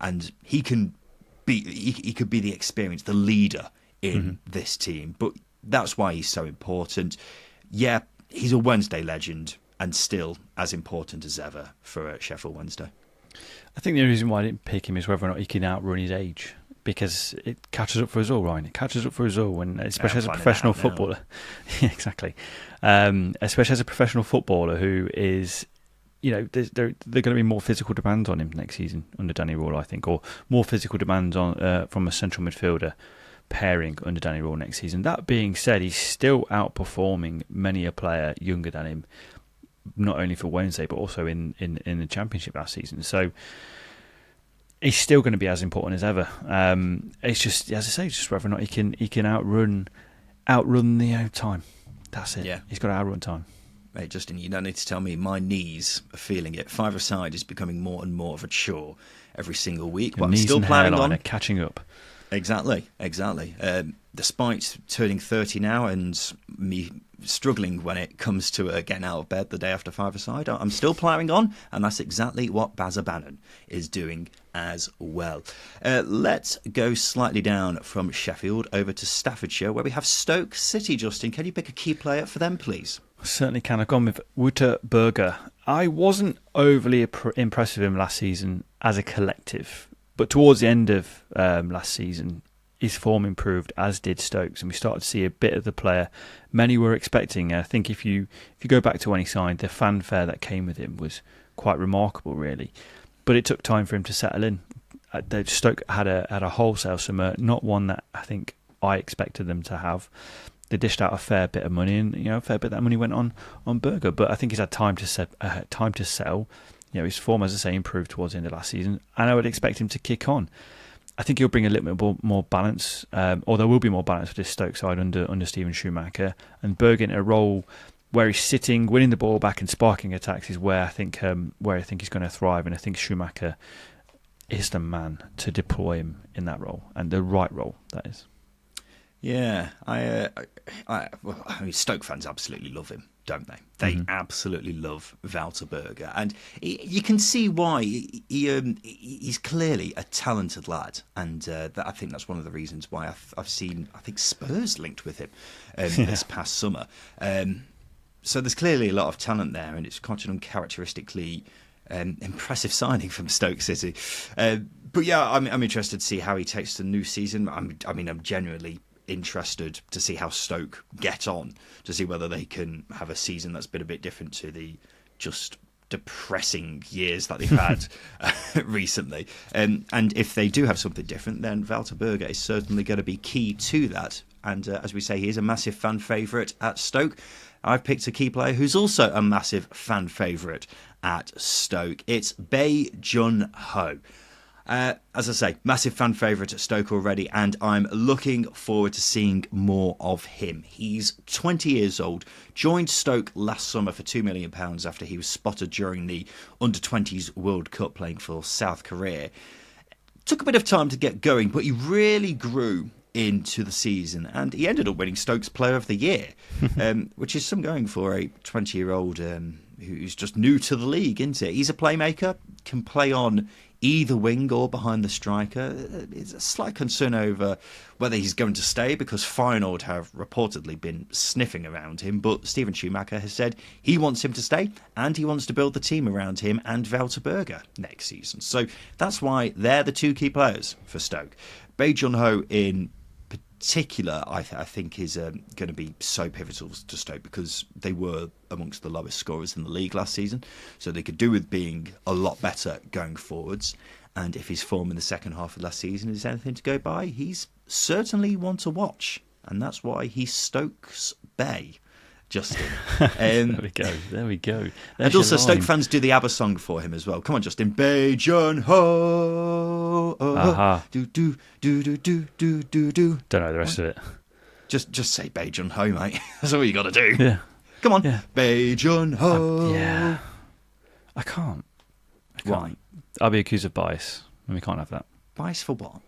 and he could be the experience, the leader in this team. But that's why he's so important. Yeah, he's a Wednesday legend and still as important as ever for Sheffield Wednesday. I think the only reason why I didn't pick him is whether or not he can outrun his age, because it catches up for us all, Ryan. It catches up for us all, when, especially as a professional footballer. Yeah, exactly. Especially as a professional footballer who is, there's going to be more physical demands on him next season under Danny Rule, I think, or more physical demands on from a central midfielder pairing under Danny Rule next season. That being said, he's still outperforming many a player younger than him, not only for Wednesday but also in the Championship last season. So he's still going to be as important as ever. It's just, as I say, just whether or not he can outrun the time. That's it. Yeah. He's got to outrun time. Mate, Justin, you don't need to tell me. My knees are feeling it. Five-a-side is becoming more and more of a chore every single week. But I'm still ploughing on. Are catching up. Exactly. Despite turning 30 now and me struggling when it comes to getting out of bed the day after five-a-side, I'm still ploughing on, and that's exactly what Barry Bannon is doing as well. Let's go slightly down from Sheffield over to Staffordshire, where we have Stoke City. Justin, can you pick a key player for them, please? I certainly can. I've gone with Wouter Berger. I wasn't overly impressed with him last season as a collective, but towards the end of last season, his form improved, as did Stokes, and we started to see a bit of the player many were expecting. I think if you go back to when he signed, the fanfare that came with him was quite remarkable, really. But it took time for him to settle in. Stoke had a wholesale summer, not one that I think I expected them to have. They dished out a fair bit of money, and a fair bit of that money went on Berger. But I think he's had time to settle. His form, as I say, improved towards the end of last season, and I would expect him to kick on. I think he'll bring a little bit more balance, or there will be more balance for this Stoke side under Steven Schumacher. And Berger in a role where he's sitting, winning the ball back and sparking attacks is where I think he's going to thrive. And I think Schumacher is the man to deploy him in that role, and the right role, that is. Yeah, I mean, Stoke fans absolutely love him, don't they? They absolutely love Wouter Berger, and you can see why. He's clearly a talented lad, and I think that's one of the reasons why I've seen Spurs linked with him this past summer. So there's clearly a lot of talent there, and it's quite an uncharacteristically impressive signing from Stoke City. But yeah, I'm interested to see how he takes the new season. I'm genuinely interested to see how Stoke get on, to see whether they can have a season that's been a bit different to the just depressing years that they've had recently. And if they do have something different, then Walter Berger is certainly going to be key to that. And as we say, he is a massive fan favourite at Stoke. I've picked a key player who's also a massive fan favourite at Stoke. It's Bae Jun-ho. As I say, massive fan favourite at Stoke already, and I'm looking forward to seeing more of him. He's 20 years old, joined Stoke last summer for £2 million after he was spotted during the Under-20s World Cup playing for South Korea. Took a bit of time to get going, but he really grew into the season, and he ended up winning Stoke's Player of the Year, which is some going for a 20-year-old who's just new to the league, isn't it? He's a playmaker, can play on either wing or behind the striker. There's a slight concern over whether he's going to stay, because Feyenoord have reportedly been sniffing around him, but Steven Schumacher has said he wants him to stay and he wants to build the team around him and Walter Berger next season. So that's why they're the two key players for Stoke. Bae Jun-ho in particular, I think, is going to be so pivotal to Stoke, because they were amongst the lowest scorers in the league last season, so they could do with being a lot better going forwards. And if his form in the second half of last season is anything to go by, he's certainly one to watch, and that's why he's Stoke's Bae. Justin. There we go. And also, Stoke fans do the ABBA song for him as well. Come on, Justin. Bae Jun-ho. Do, do, do, do, do, do, do, do. Don't know the rest of it. Just say Bae Jun-ho, mate. That's all you got to do. Yeah. Come on. Yeah. Bae Jun-ho. Yeah. I can't. Why? I'll be accused of bias, and we can't have that. Bias for what?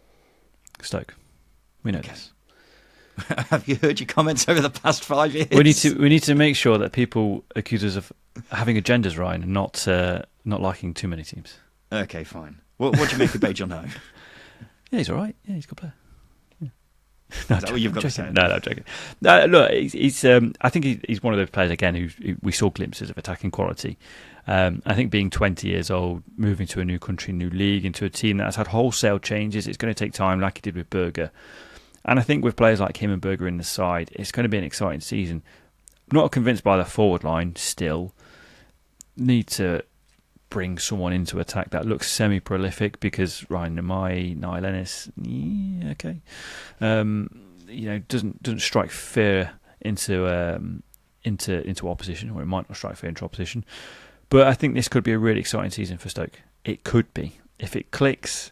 Stoke. We know this. Have you heard your comments over the past 5 years? We need to make sure that people accuse us of having agendas, Ryan, and not liking too many teams. Okay, fine. What do you make of Bae Jun-ho? Yeah, he's all right. Yeah, he's a good player. Yeah. No, is that what you've got to say? No, I'm joking. Look, he's. I think he's one of those players again who we saw glimpses of attacking quality. I think being 20 years old, moving to a new country, new league, into a team that has had wholesale changes, it's going to take time, like he did with Berger. And I think with players like him and Berger in the side, it's going to be an exciting season. Not convinced by the forward line still. Need to bring someone into attack that looks semi-prolific, because Ryan Namai, Niall Ennis, okay, doesn't strike fear into opposition, or it might not strike fear into opposition. But I think this could be a really exciting season for Stoke. It could be. If it clicks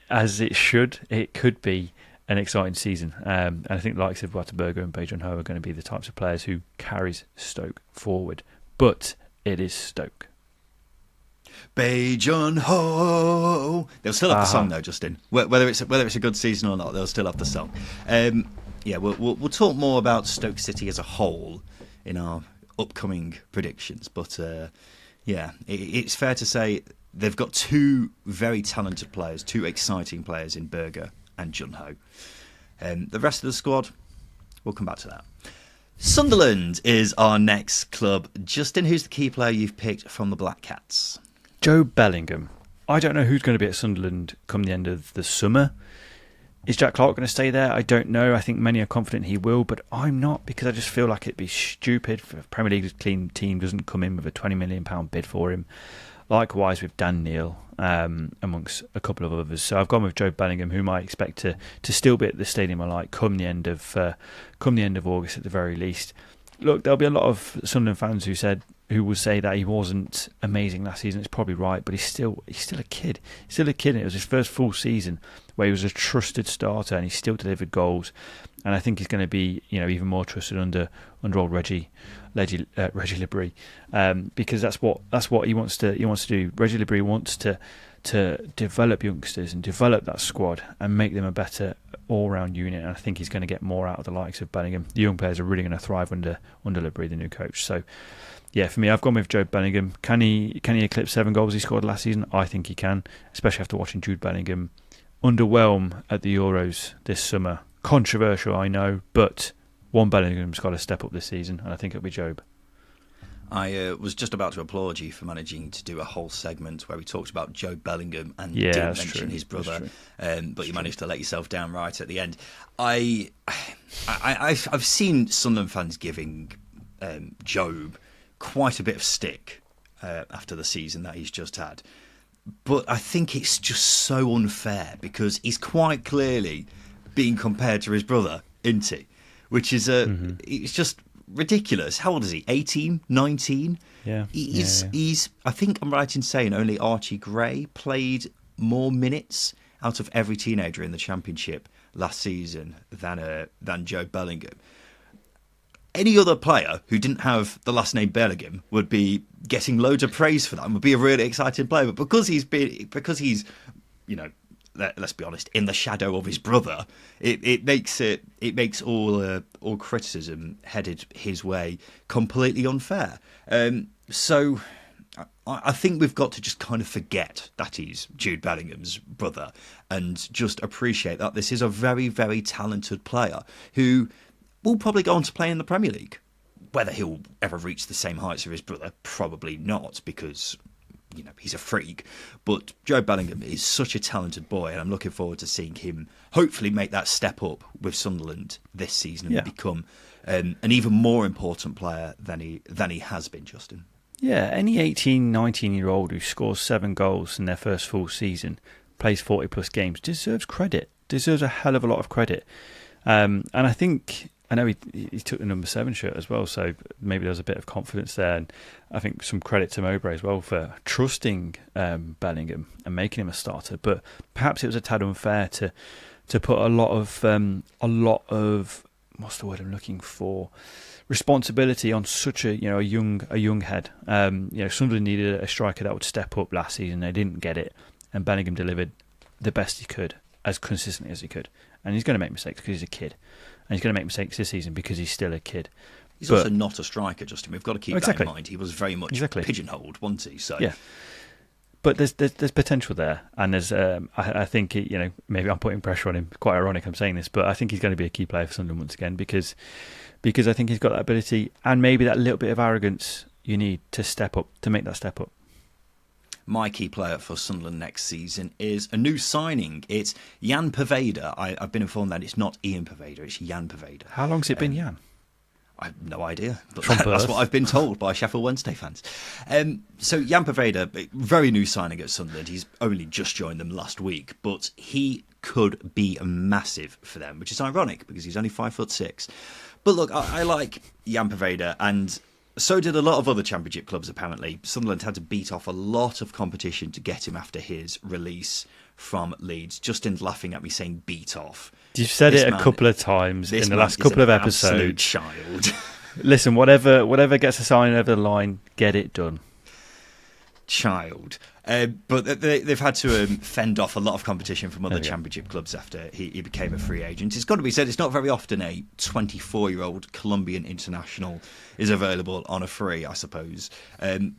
as it should, it could be an exciting season. And I think the likes of Walter Berger and Bae Jun-ho are going to be the types of players who carries Stoke forward. But it is Stoke. Bae Jun-ho. They'll still have the song though, Justin. Whether it's a good season or not, they'll still have the song. We'll talk more about Stoke City as a whole in our upcoming predictions. But it's fair to say they've got two very talented players, two exciting players in Berger and Jun-ho. The rest of the squad, we'll come back to that. Sunderland is our next club. Justin, who's the key player you've picked from the Black Cats? Joe Bellingham. I don't know who's going to be at Sunderland come the end of the summer. Is Jack Clark going to stay there? I don't know. I think many are confident he will, but I'm not, because I just feel like it'd be stupid if a Premier League's clean team doesn't come in with a £20 million bid for him. Likewise with Dan Neil, amongst a couple of others. So I've gone with Joe Bellingham, whom I expect to still be at the Stadium of Light come the end of August at the very least. Look, there'll be a lot of Sunderland fans who will say that he wasn't amazing last season. It's probably right, but he's still a kid. He's still a kid, and it was his first full season where he was a trusted starter, and he still delivered goals. And I think he's going to be, even more trusted under old Reggie Libri, because that's what he wants to do. Reggie Libri wants to develop youngsters and develop that squad and make them a better all-round unit. And I think he's going to get more out of the likes of Bellingham. The young players are really going to thrive under Libri, the new coach. So, yeah, for me, I've gone with Joe Bellingham. Can he eclipse 7 goals he scored last season? I think he can, especially after watching Jude Bellingham underwhelm at the Euros this summer. Controversial, I know, but one Bellingham's got to step up this season, and I think it'll be Job. I was just about to applaud you for managing to do a whole segment where we talked about Joe Bellingham and Yeah, didn't that's mention true. his brother, That's but you managed to let yourself down right at the end. I've seen Sunderland fans giving Job quite a bit of stick after the season that he's just had, but I think it's just so unfair because he's quite clearly being compared to his brother, isn't he? Which is it's just ridiculous. How old is he? 18, 19? Yeah. He's I think I'm right in saying only Archie Gray played more minutes out of every teenager in the Championship last season than Joe Bellingham. Any other player who didn't have the last name Bellingham would be getting loads of praise for that and would be a really exciting player. But because he's let's be honest, in the shadow of his brother, it makes all criticism headed his way completely unfair. So I think we've got to just kind of forget that he's Jude Bellingham's brother and just appreciate that this is a very, very talented player who will probably go on to play in the Premier League. Whether he'll ever reach the same heights of his brother, probably not, because he's a freak. But Joe Bellingham is such a talented boy, and I'm looking forward to seeing him hopefully make that step up with Sunderland this season and become an even more important player than he has been, Justin. Yeah, any 18, 19-year-old who scores 7 goals in their first full season, plays 40-plus games, deserves credit, deserves a hell of a lot of credit. And I know he took the number 7 shirt as well, so maybe there was a bit of confidence there. And I think some credit to Mowbray as well for trusting Bellingham and making him a starter. But perhaps it was a tad unfair to put a lot of what's the word I'm looking for, responsibility on such a young head. Sunderland needed a striker that would step up last season. They didn't get it, and Bellingham delivered the best he could, as consistently as he could. And he's going to make mistakes because he's a kid. And he's going to make mistakes this season because he's still a kid. He's also not a striker, Justin. We've got to keep that in mind. He was very much pigeonholed, wasn't he? So. Yeah. But there's potential there. And there's I think, maybe I'm putting pressure on him. Quite ironic I'm saying this, but I think he's going to be a key player for Sunderland once again because I think he's got that ability and maybe that little bit of arrogance you need to step up, to make that step up. My key player for Sunderland next season is a new signing. It's Jan Poveda. I've been informed that it's not Ian Poveda, it's Jan Poveda. How long's it been, Jan? I have no idea, but that's what I've been told by Sheffield Wednesday fans. So Jan Poveda, very new signing at Sunderland. He's only just joined them last week, but he could be massive for them, which is ironic because he's only 5'6". But look, I like Jan Poveda, and so did a lot of other Championship clubs, apparently. Sunderland had to beat off a lot of competition to get him after his release from Leeds. Justin's laughing at me saying beat off. You've said it a couple of times in the last couple of episodes. Child. Listen, whatever gets a sign over the line, get it done. Child. But they've had to fend off a lot of competition from other Championship clubs after he became a free agent. It's got to be said, it's not very often a 24-year-old Colombian international is available on a free, I suppose.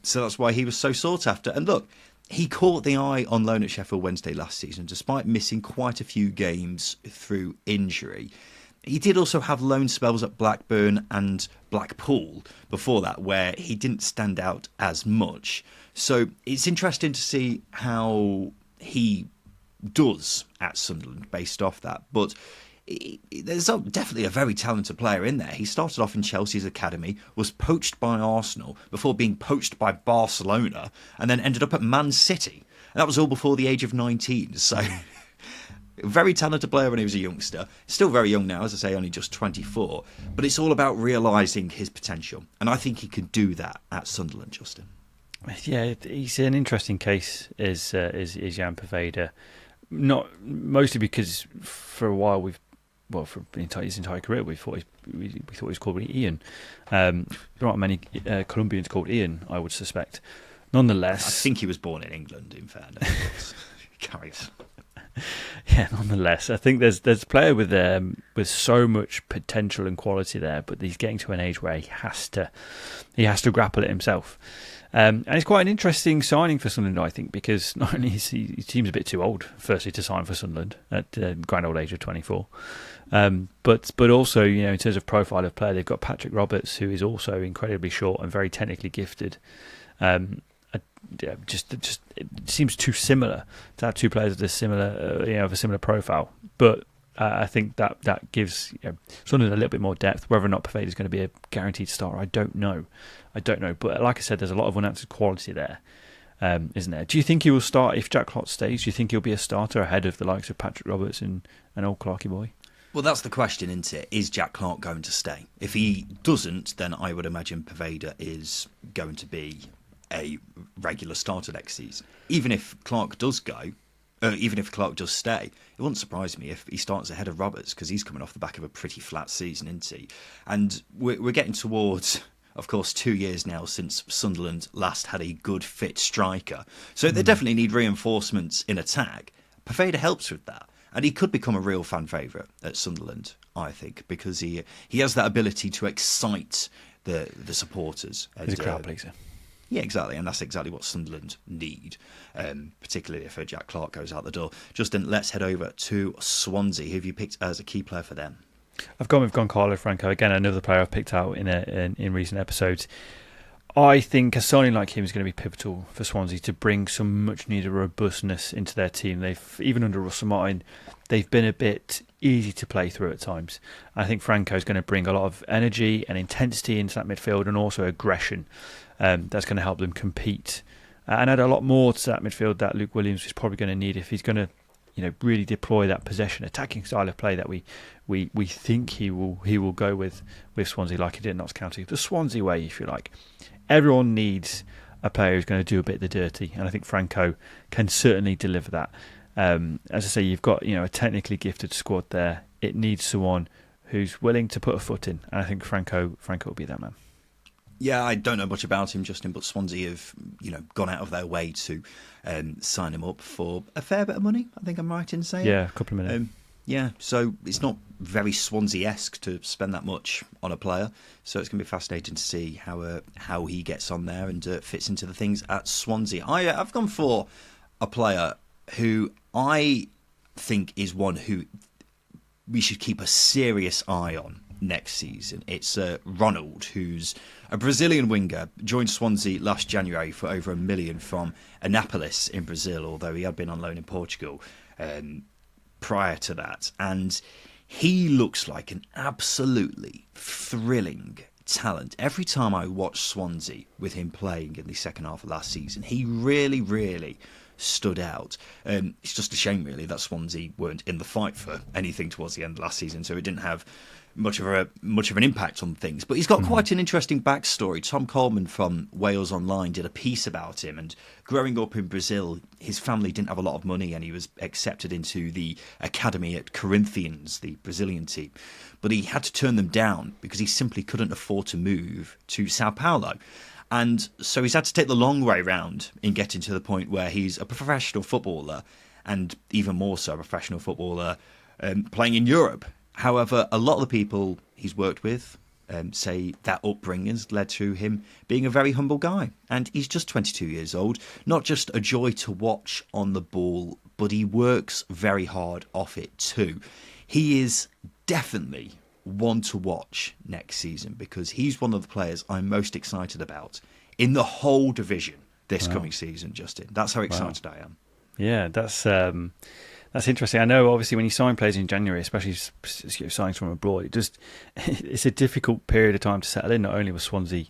So that's why he was so sought after. And look, he caught the eye on loan at Sheffield Wednesday last season, despite missing quite a few games through injury. He did also have loan spells at Blackburn and Blackpool before that, where he didn't stand out as much. So it's interesting to see how he does at Sunderland based off that. But there's definitely a very talented player in there. He started off in Chelsea's academy, was poached by Arsenal before being poached by Barcelona, and then ended up at Man City. And that was all before the age of 19. So very talented player when he was a youngster. Still very young now, as I say, only just 24. But it's all about realising his potential. And I think he can do that at Sunderland, Justin. Yeah, he's an interesting case, is Jan Poveda. Not mostly because for a while for his entire career we thought he was called Ian. There aren't many Colombians called Ian, I would suspect. Nonetheless, I think he was born in England. In fairness, carry on. Yeah, nonetheless, I think there's a player with so much potential and quality there, but he's getting to an age where he has to grapple it himself. And it's quite an interesting signing for Sunderland, I think, because not only is he seems a bit too old, firstly, to sign for Sunderland at grand old age of 24, but also, in terms of profile of player, they've got Patrick Roberts, who is also incredibly short and very technically gifted. Just it seems too similar to have two players of a similar profile, but I think that gives Sunderland a little bit more depth. Whether or not Poveda is going to be a guaranteed starter, I don't know. But like I said, there's a lot of unanswered quality there, isn't there? Do you think he will start if Jack Clarke stays? Do you think he'll be a starter ahead of the likes of Patrick Roberts and old Clarky boy? Well, that's the question, isn't it? Is Jack Clarke going to stay? If he doesn't, then I would imagine Poveda is going to be a regular starter next season. Even if Clarke does go, even if Clarke does stay, it wouldn't surprise me if he starts ahead of Roberts, because he's coming off the back of a pretty flat season, isn't he? And we're getting towards, of course, 2 years now since Sunderland last had a good, fit striker. So they definitely need reinforcements in attack. Poveda helps with that. And he could become a real fan favourite at Sunderland, I think, because he has that ability to excite the supporters. He's a crowd pleaser. Yeah, exactly, and that's exactly what Sunderland need, particularly if Jack Clarke goes out the door. Justin, let's head over to Swansea. Who have you picked as a key player for them? I've gone with Giancarlo Franco, again, another player I've picked out in recent episodes. I think a signing like him is going to be pivotal for Swansea to bring some much-needed robustness into their team. Even under Russell Martin, they've been a bit easy to play through at times. I think Franco is going to bring a lot of energy and intensity into that midfield, and also aggression. That's going to help them compete and add a lot more to that midfield that Luke Williams is probably going to need if he's going to, really deploy that possession attacking style of play that we think he will go with Swansea, like he did at Notts County, the Swansea way, if you like. Everyone needs a player who's going to do a bit of the dirty, and I think Franco can certainly deliver that. As I say, you've got a technically gifted squad there. It needs someone who's willing to put a foot in, and I think Franco will be that man. Yeah, I don't know much about him, Justin, but Swansea have gone out of their way to sign him up for a fair bit of money. I think I'm right in saying. Yeah, a couple of minutes. Yeah, so it's not very Swansea-esque to spend that much on a player. So it's going to be fascinating to see how he gets on there and fits into the things at Swansea. I've gone for a player who I think is one who we should keep a serious eye on next season. It's Ronald, who's a Brazilian winger, joined Swansea last January for over $1 million from Anápolis in Brazil, although he had been on loan in Portugal prior to that. And he looks like an absolutely thrilling talent. Every time I watch Swansea with him playing in the second half of last season, he really, really stood out. It's just a shame, really, that Swansea weren't in the fight for anything towards the end of last season, so it didn't have much of an impact on things. But he's got quite an interesting backstory. Tom Coleman from Wales Online did a piece about him, and growing up in Brazil, his family didn't have a lot of money, and he was accepted into the academy at Corinthians, the Brazilian team. But he had to turn them down because he simply couldn't afford to move to Sao Paulo. And so he's had to take the long way round in getting to the point where he's a professional footballer, and even more so a professional footballer playing in Europe. However, a lot of the people he's worked with say that upbringing's led to him being a very humble guy. And he's just 22 years old, not just a joy to watch on the ball, but he works very hard off it too. He is definitely one to watch next season, because he's one of the players I'm most excited about in the whole division this coming season, Justin. That's how excited I am. Yeah, that's interesting. I know, obviously, when you sign players in January, especially signings from abroad, it's a difficult period of time to settle in. Not only was Swansea,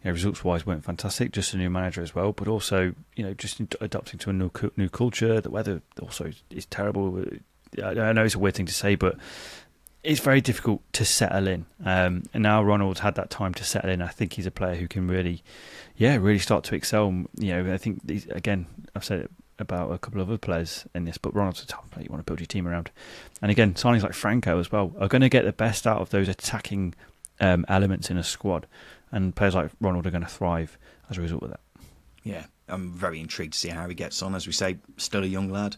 results-wise, weren't fantastic, just a new manager as well, but also, just adapting to a new culture. The weather also is terrible. I know it's a weird thing to say, but it's very difficult to settle in. And now Ronald's had that time to settle in. I think he's a player who can really start to excel. I think, again, I've said it about a couple of other players in this, but Ronald's a top player you want to build your team around. And again, signings like Franco as well are going to get the best out of those attacking elements in a squad, and players like Ronald are going to thrive as a result of that. Yeah, I'm very intrigued to see how he gets on. As we say, still a young lad.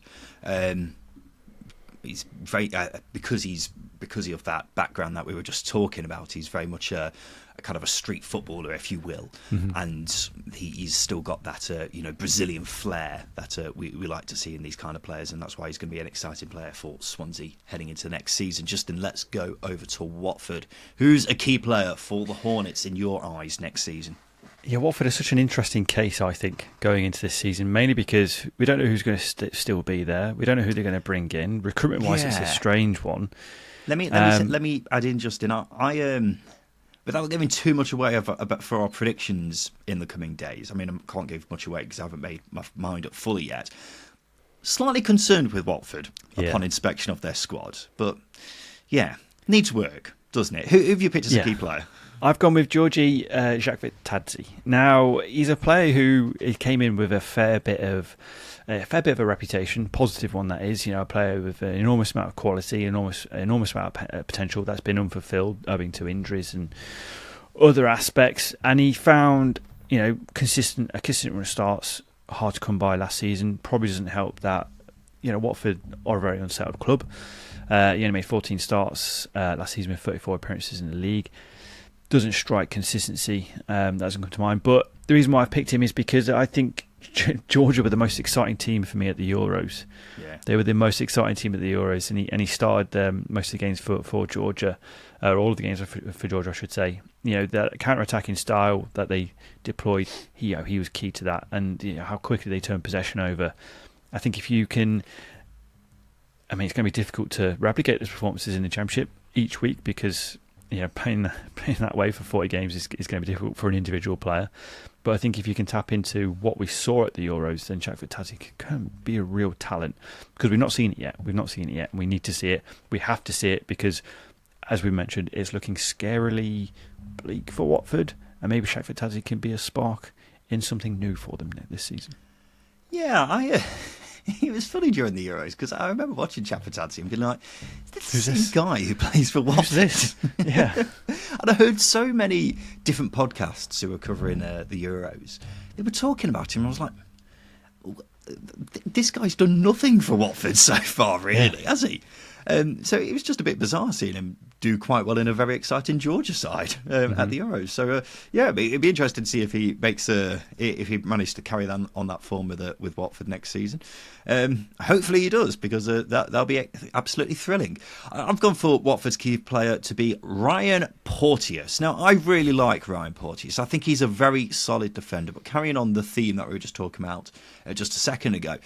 He's very because he's because of that background that we were just talking about, he's very much a kind of a street footballer, if you will, and he's still got that Brazilian flair that we like to see in these kind of players, and that's why he's going to be an exciting player for Swansea heading into next season. Justin, let's go over to Watford. Who's a key player for the Hornets in your eyes next season? Yeah, Watford is such an interesting case, I think, going into this season, mainly because we don't know who's going to still be there. We don't know who they're going to bring in. Recruitment-wise, it's a strange one. Let me add in, Justin. I without giving too much away for our predictions in the coming days. I mean, I can't give much away because I haven't made my mind up fully yet. Slightly concerned with Watford upon inspection of their squad, but yeah, needs work, doesn't it? Who have you picked as a key player? I've gone with Georgi Jakvitadze. Now, he's a player who came in with a fair bit of a reputation, positive one that is. A player with an enormous amount of quality, enormous amount of potential that's been unfulfilled owing to injuries and other aspects. And he found, consistent run of starts hard to come by last season. Probably doesn't help that, Watford are a very unsettled club. He only made 14 starts last season with 34 appearances in the league. Doesn't strike consistency, that doesn't come to mind. But the reason why I picked him is because I think Georgia were the most exciting team for me at the Euros. Yeah. They were the most exciting team at the Euros, and he started most of the games for Georgia, or all of the games for Georgia, I should say. The counter-attacking style that they deployed, he was key to that, and how quickly they turned possession over. I think if you can, it's going to be difficult to replicate those performances in the Championship each week because playing that way for 40 games is going to be difficult for an individual player. But I think if you can tap into what we saw at the Euros, then Jakvitadze can be a real talent, because we've not seen it yet. We need to see it. We have to see it because, as we mentioned, it's looking scarily bleak for Watford, and maybe Jakvitadze can be a spark in something new for them this season. Yeah, it was funny during the Euros because I remember watching Jakvitadze and being like, "Is this the same guy who plays for Watford?" Who's this? Yeah. And I heard so many different podcasts who were covering the Euros. They were talking about him. And I was like, "This guy's done nothing for Watford so far, really, has he?" So it was just a bit bizarre seeing him do quite well in a very exciting Georgia side at the Euros. So it'd be interesting to see if he managed to carry on that form with Watford next season. Hopefully he does, because that'll be absolutely thrilling. I've gone for Watford's key player to be Ryan Porteous. Now, I really like Ryan Porteous. I think he's a very solid defender. But carrying on the theme that we were just talking about just a second ago,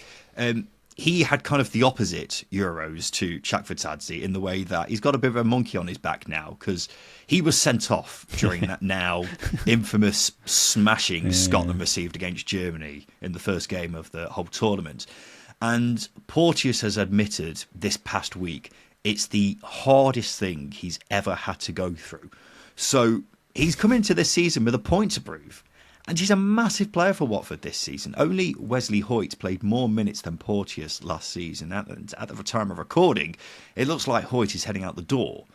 he had kind of the opposite Euros to Jakvitadze in the way that he's got a bit of a monkey on his back now, because he was sent off during that now infamous smashing Scotland received against Germany in the first game of the whole tournament. And Porteous has admitted this past week it's the hardest thing he's ever had to go through. So he's come into this season with a point to prove. And he's a massive player for Watford this season. Only Wesley Hoyt played more minutes than Porteous last season. At the time of recording, it looks like Hoyt is heading out the door.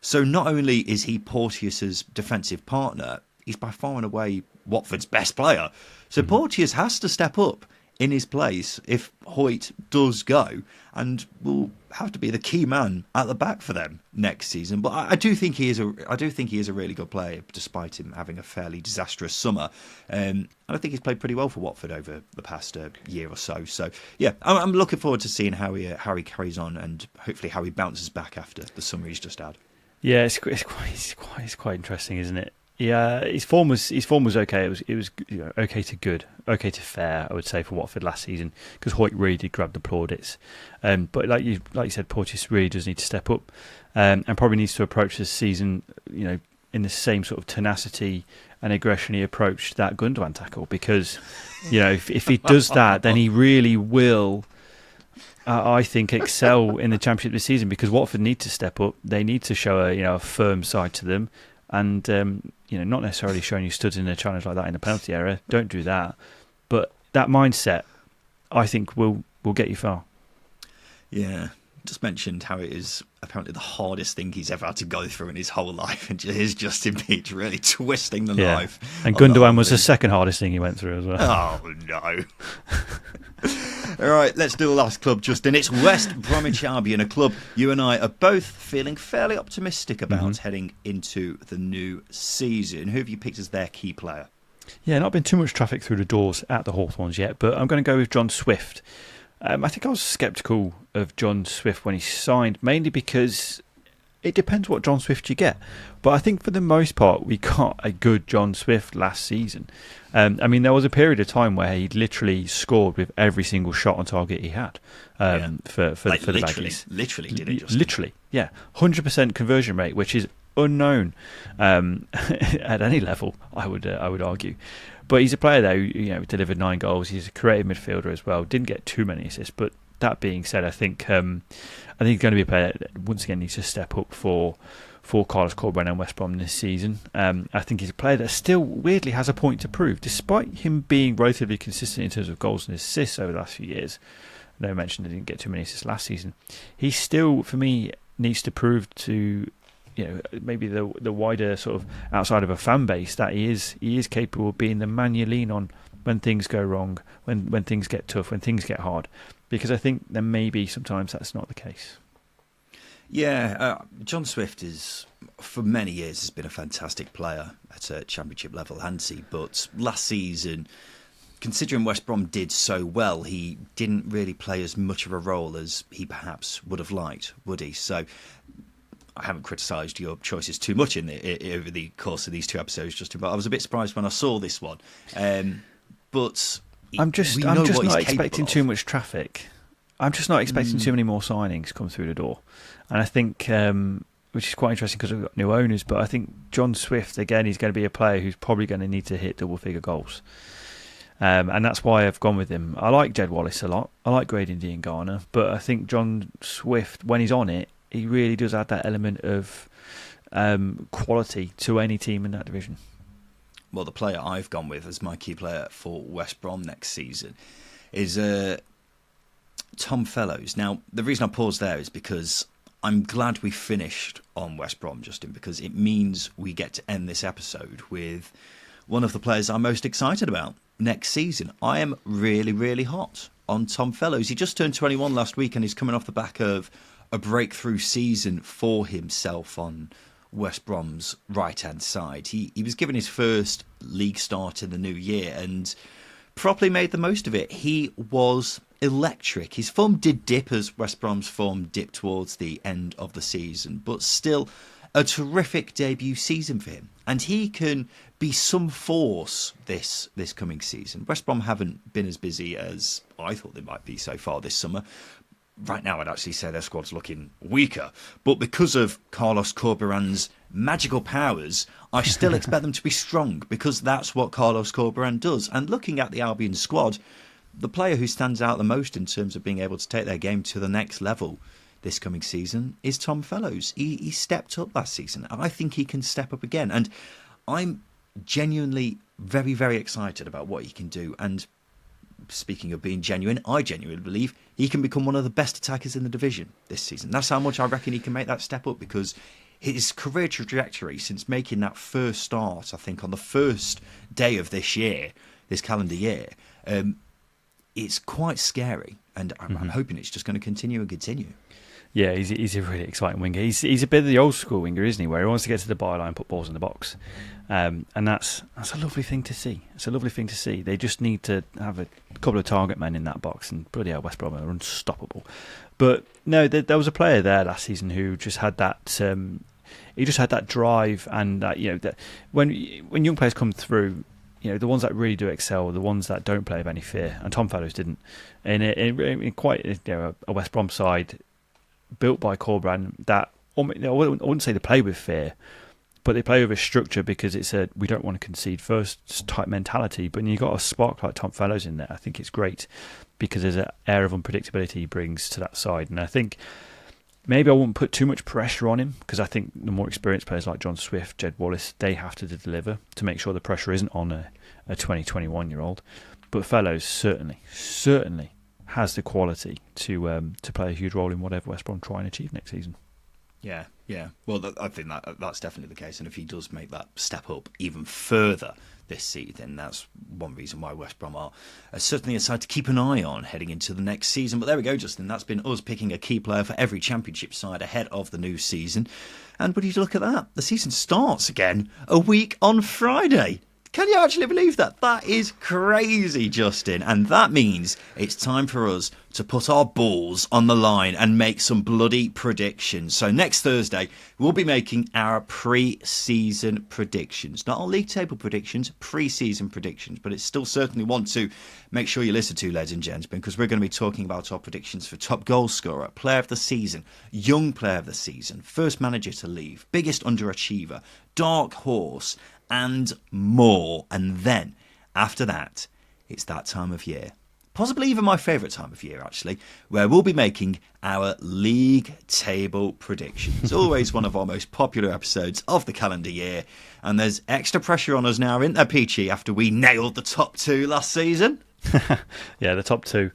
So not only is he Porteous's defensive partner, he's by far and away Watford's best player. So Porteous has to step up in his place if Hoyt does go, and will have to be the key man at the back for them next season. But I do think he is a really good player, despite him having a fairly disastrous summer. And I think he's played pretty well for Watford over the past year or so. So yeah, I'm looking forward to seeing how he carries on, and hopefully how he bounces back after the summer he's just had. Yeah, it's quite interesting, isn't it? Yeah, his form was okay. It was okay to good, okay to fair, I would say, for Watford last season, because Hoyt really did grab the plaudits. But like you said, Porteous really does need to step up, and probably needs to approach this season, in the same sort of tenacity and aggression he approached that Gundogan tackle. Because if he does that, then he really will, I think, excel in the Championship this season, because Watford need to step up. They need to show a firm side to them. And not necessarily showing you studs in a challenge like that in the penalty area. Don't do that. But that mindset, I think, will get you far. Yeah, just mentioned how it is apparently the hardest thing he's ever had to go through in his whole life, and here's Justin Peach really twisting the knife. And Gundogan was the second hardest thing he went through as well. Oh no. All right, let's do the last club, Justin. It's West Bromwich Albion, a club you and I are both feeling fairly optimistic about heading into the new season. Who have you picked as their key player? Yeah, not been too much traffic through the doors at the Hawthorns yet, but I'm going to go with John Swift. I think I was sceptical of John Swift when he signed, mainly because it depends what John Swift you get. But I think for the most part, we got a good John Swift last season. I mean, there was a period of time where he literally scored with every single shot on target he had for the Baggies. Literally, did he? Justin? Literally, yeah. 100% conversion rate, which is unknown at any level, I would argue. But he's a player though, delivered 9 goals. He's a creative midfielder as well. Didn't get too many assists, but that being said, I think he's going to be a player that once again needs to step up for Carlos Corberán and West Brom this season. I think he's a player that still weirdly has a point to prove, despite him being relatively consistent in terms of goals and assists over the last few years. I know I mentioned he didn't get too many assists last season. He still, for me, needs to prove to maybe the wider sort of outside of a fan base that he is capable of being the man you lean on when things go wrong, when things get tough, when things get hard. Because I think there maybe sometimes that's not the case. Yeah, John Swift for many years has been a fantastic player at a championship level, hasn't he? But last season, considering West Brom did so well, he didn't really play as much of a role as he perhaps would have liked, would he? So I haven't criticised your choices too much over the course of these 2 episodes, Justin, but I was a bit surprised when I saw this one. But I'm just not expecting too much traffic. I'm just not expecting too many more signings come through the door. And I think, which is quite interesting because we've got new owners, but I think John Swift, again, he's going to be a player who's probably going to need to hit double-figure goals. And that's why I've gone with him. I like Jed Wallace a lot. I like Graydon Diangana, but I think John Swift, when he's on it, he really does add that element of quality to any team in that division. Well, the player I've gone with as my key player for West Brom next season is Tom Fellows. Now, the reason I paused there is because I'm glad we finished on West Brom, Justin, because it means we get to end this episode with one of the players I'm most excited about next season. I am really, really hot on Tom Fellows. He just turned 21 last week and he's coming off the back of a breakthrough season for himself on West Brom's right-hand side. He was given his first league start in the new year and properly made the most of it. He was electric. His form did dip as West Brom's form dipped towards the end of the season, but still a terrific debut season for him. And he can be some force this coming season. West Brom haven't been as busy as I thought they might be so far this summer. Right now, I'd actually say their squad's looking weaker. But because of Carlos Corberán's magical powers, I still expect them to be strong because that's what Carlos Corberán does. And looking at the Albion squad, the player who stands out the most in terms of being able to take their game to the next level this coming season is Tom Fellows. He stepped up last season. I think he can step up again. And I'm genuinely very, very excited about what he can do. And speaking of being genuine, I genuinely believe he can become one of the best attackers in the division this season. That's how much I reckon he can make that step up, because his career trajectory since making that first start, I think on the first day of this calendar year, it's quite scary, and I'm hoping it's just going to continue and continue. Yeah, he's a really exciting winger. He's a bit of the old school winger, isn't he? Where he wants to get to the byline, put balls in the box, and that's a lovely thing to see. It's a lovely thing to see. They just need to have a couple of target men in that box, and bloody hell, West Brom are unstoppable. But no, there was a player there last season who just had that. He just had that drive, and that when young players come through, the ones that really do excel, the ones that don't play with any fear, and Tom Fellows didn't. In quite a West Brom side built by Corberán that I wouldn't say they play with fear, but they play with a structure because it's we don't want to concede first type mentality. But when you've got a spark like Tom Fellows in there, I think it's great because there's an air of unpredictability he brings to that side. And I think maybe I wouldn't put too much pressure on him, because I think the more experienced players like John Swift, Jed Wallace, they have to deliver to make sure the pressure isn't on a 20, 21-year-old. But Fellows certainly has the quality to play a huge role in whatever West Brom try and achieve next season. Yeah, yeah. Well, I think that's definitely the case. And if he does make that step up even further this season, that's one reason why West Brom are certainly a side to keep an eye on heading into the next season. But there we go, Justin. That's been us picking a key player for every Championship side ahead of the new season. And would you look at that? The season starts again a week on Friday. Can you actually believe that? That is crazy, Justin. And that means it's time for us to put our balls on the line and make some bloody predictions. So next Thursday, we'll be making our pre-season predictions. Not our league table predictions, pre-season predictions. But it's still certainly one to make sure you listen to, ladies and gentlemen, because we're going to be talking about our predictions for top goal scorer, player of the season, young player of the season, first manager to leave, biggest underachiever, dark horse, and more. And then, after that, it's that time of year. Possibly even my favourite time of year, actually, where we'll be making our league table predictions. Always one of our most popular episodes of the calendar year. And there's extra pressure on us now, isn't there, Peachy, after we nailed the top two last season? Yeah, the top two.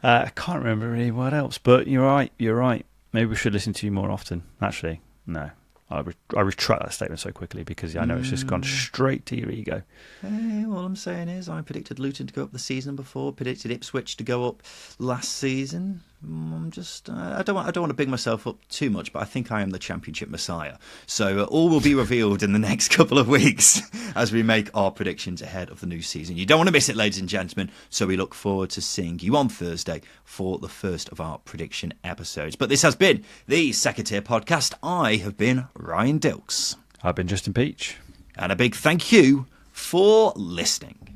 I can't remember really what else, but you're right. Maybe we should listen to you more often. Actually, no. I retract that statement so quickly because I know it's just gone straight to your ego. Hey, all I'm saying is I predicted Luton to go up the season before, predicted Ipswich to go up last season. I don't want to big myself up too much, but I think I am the Championship Messiah. So all will be revealed in the next couple of weeks as we make our predictions ahead of the new season. You don't want to miss it, ladies and gentlemen. So we look forward to seeing you on Thursday for the first of our prediction episodes. But this has been the Second Tier Podcast. I have been Ryan Dilks. I've been Justin Peach. And a big thank you for listening.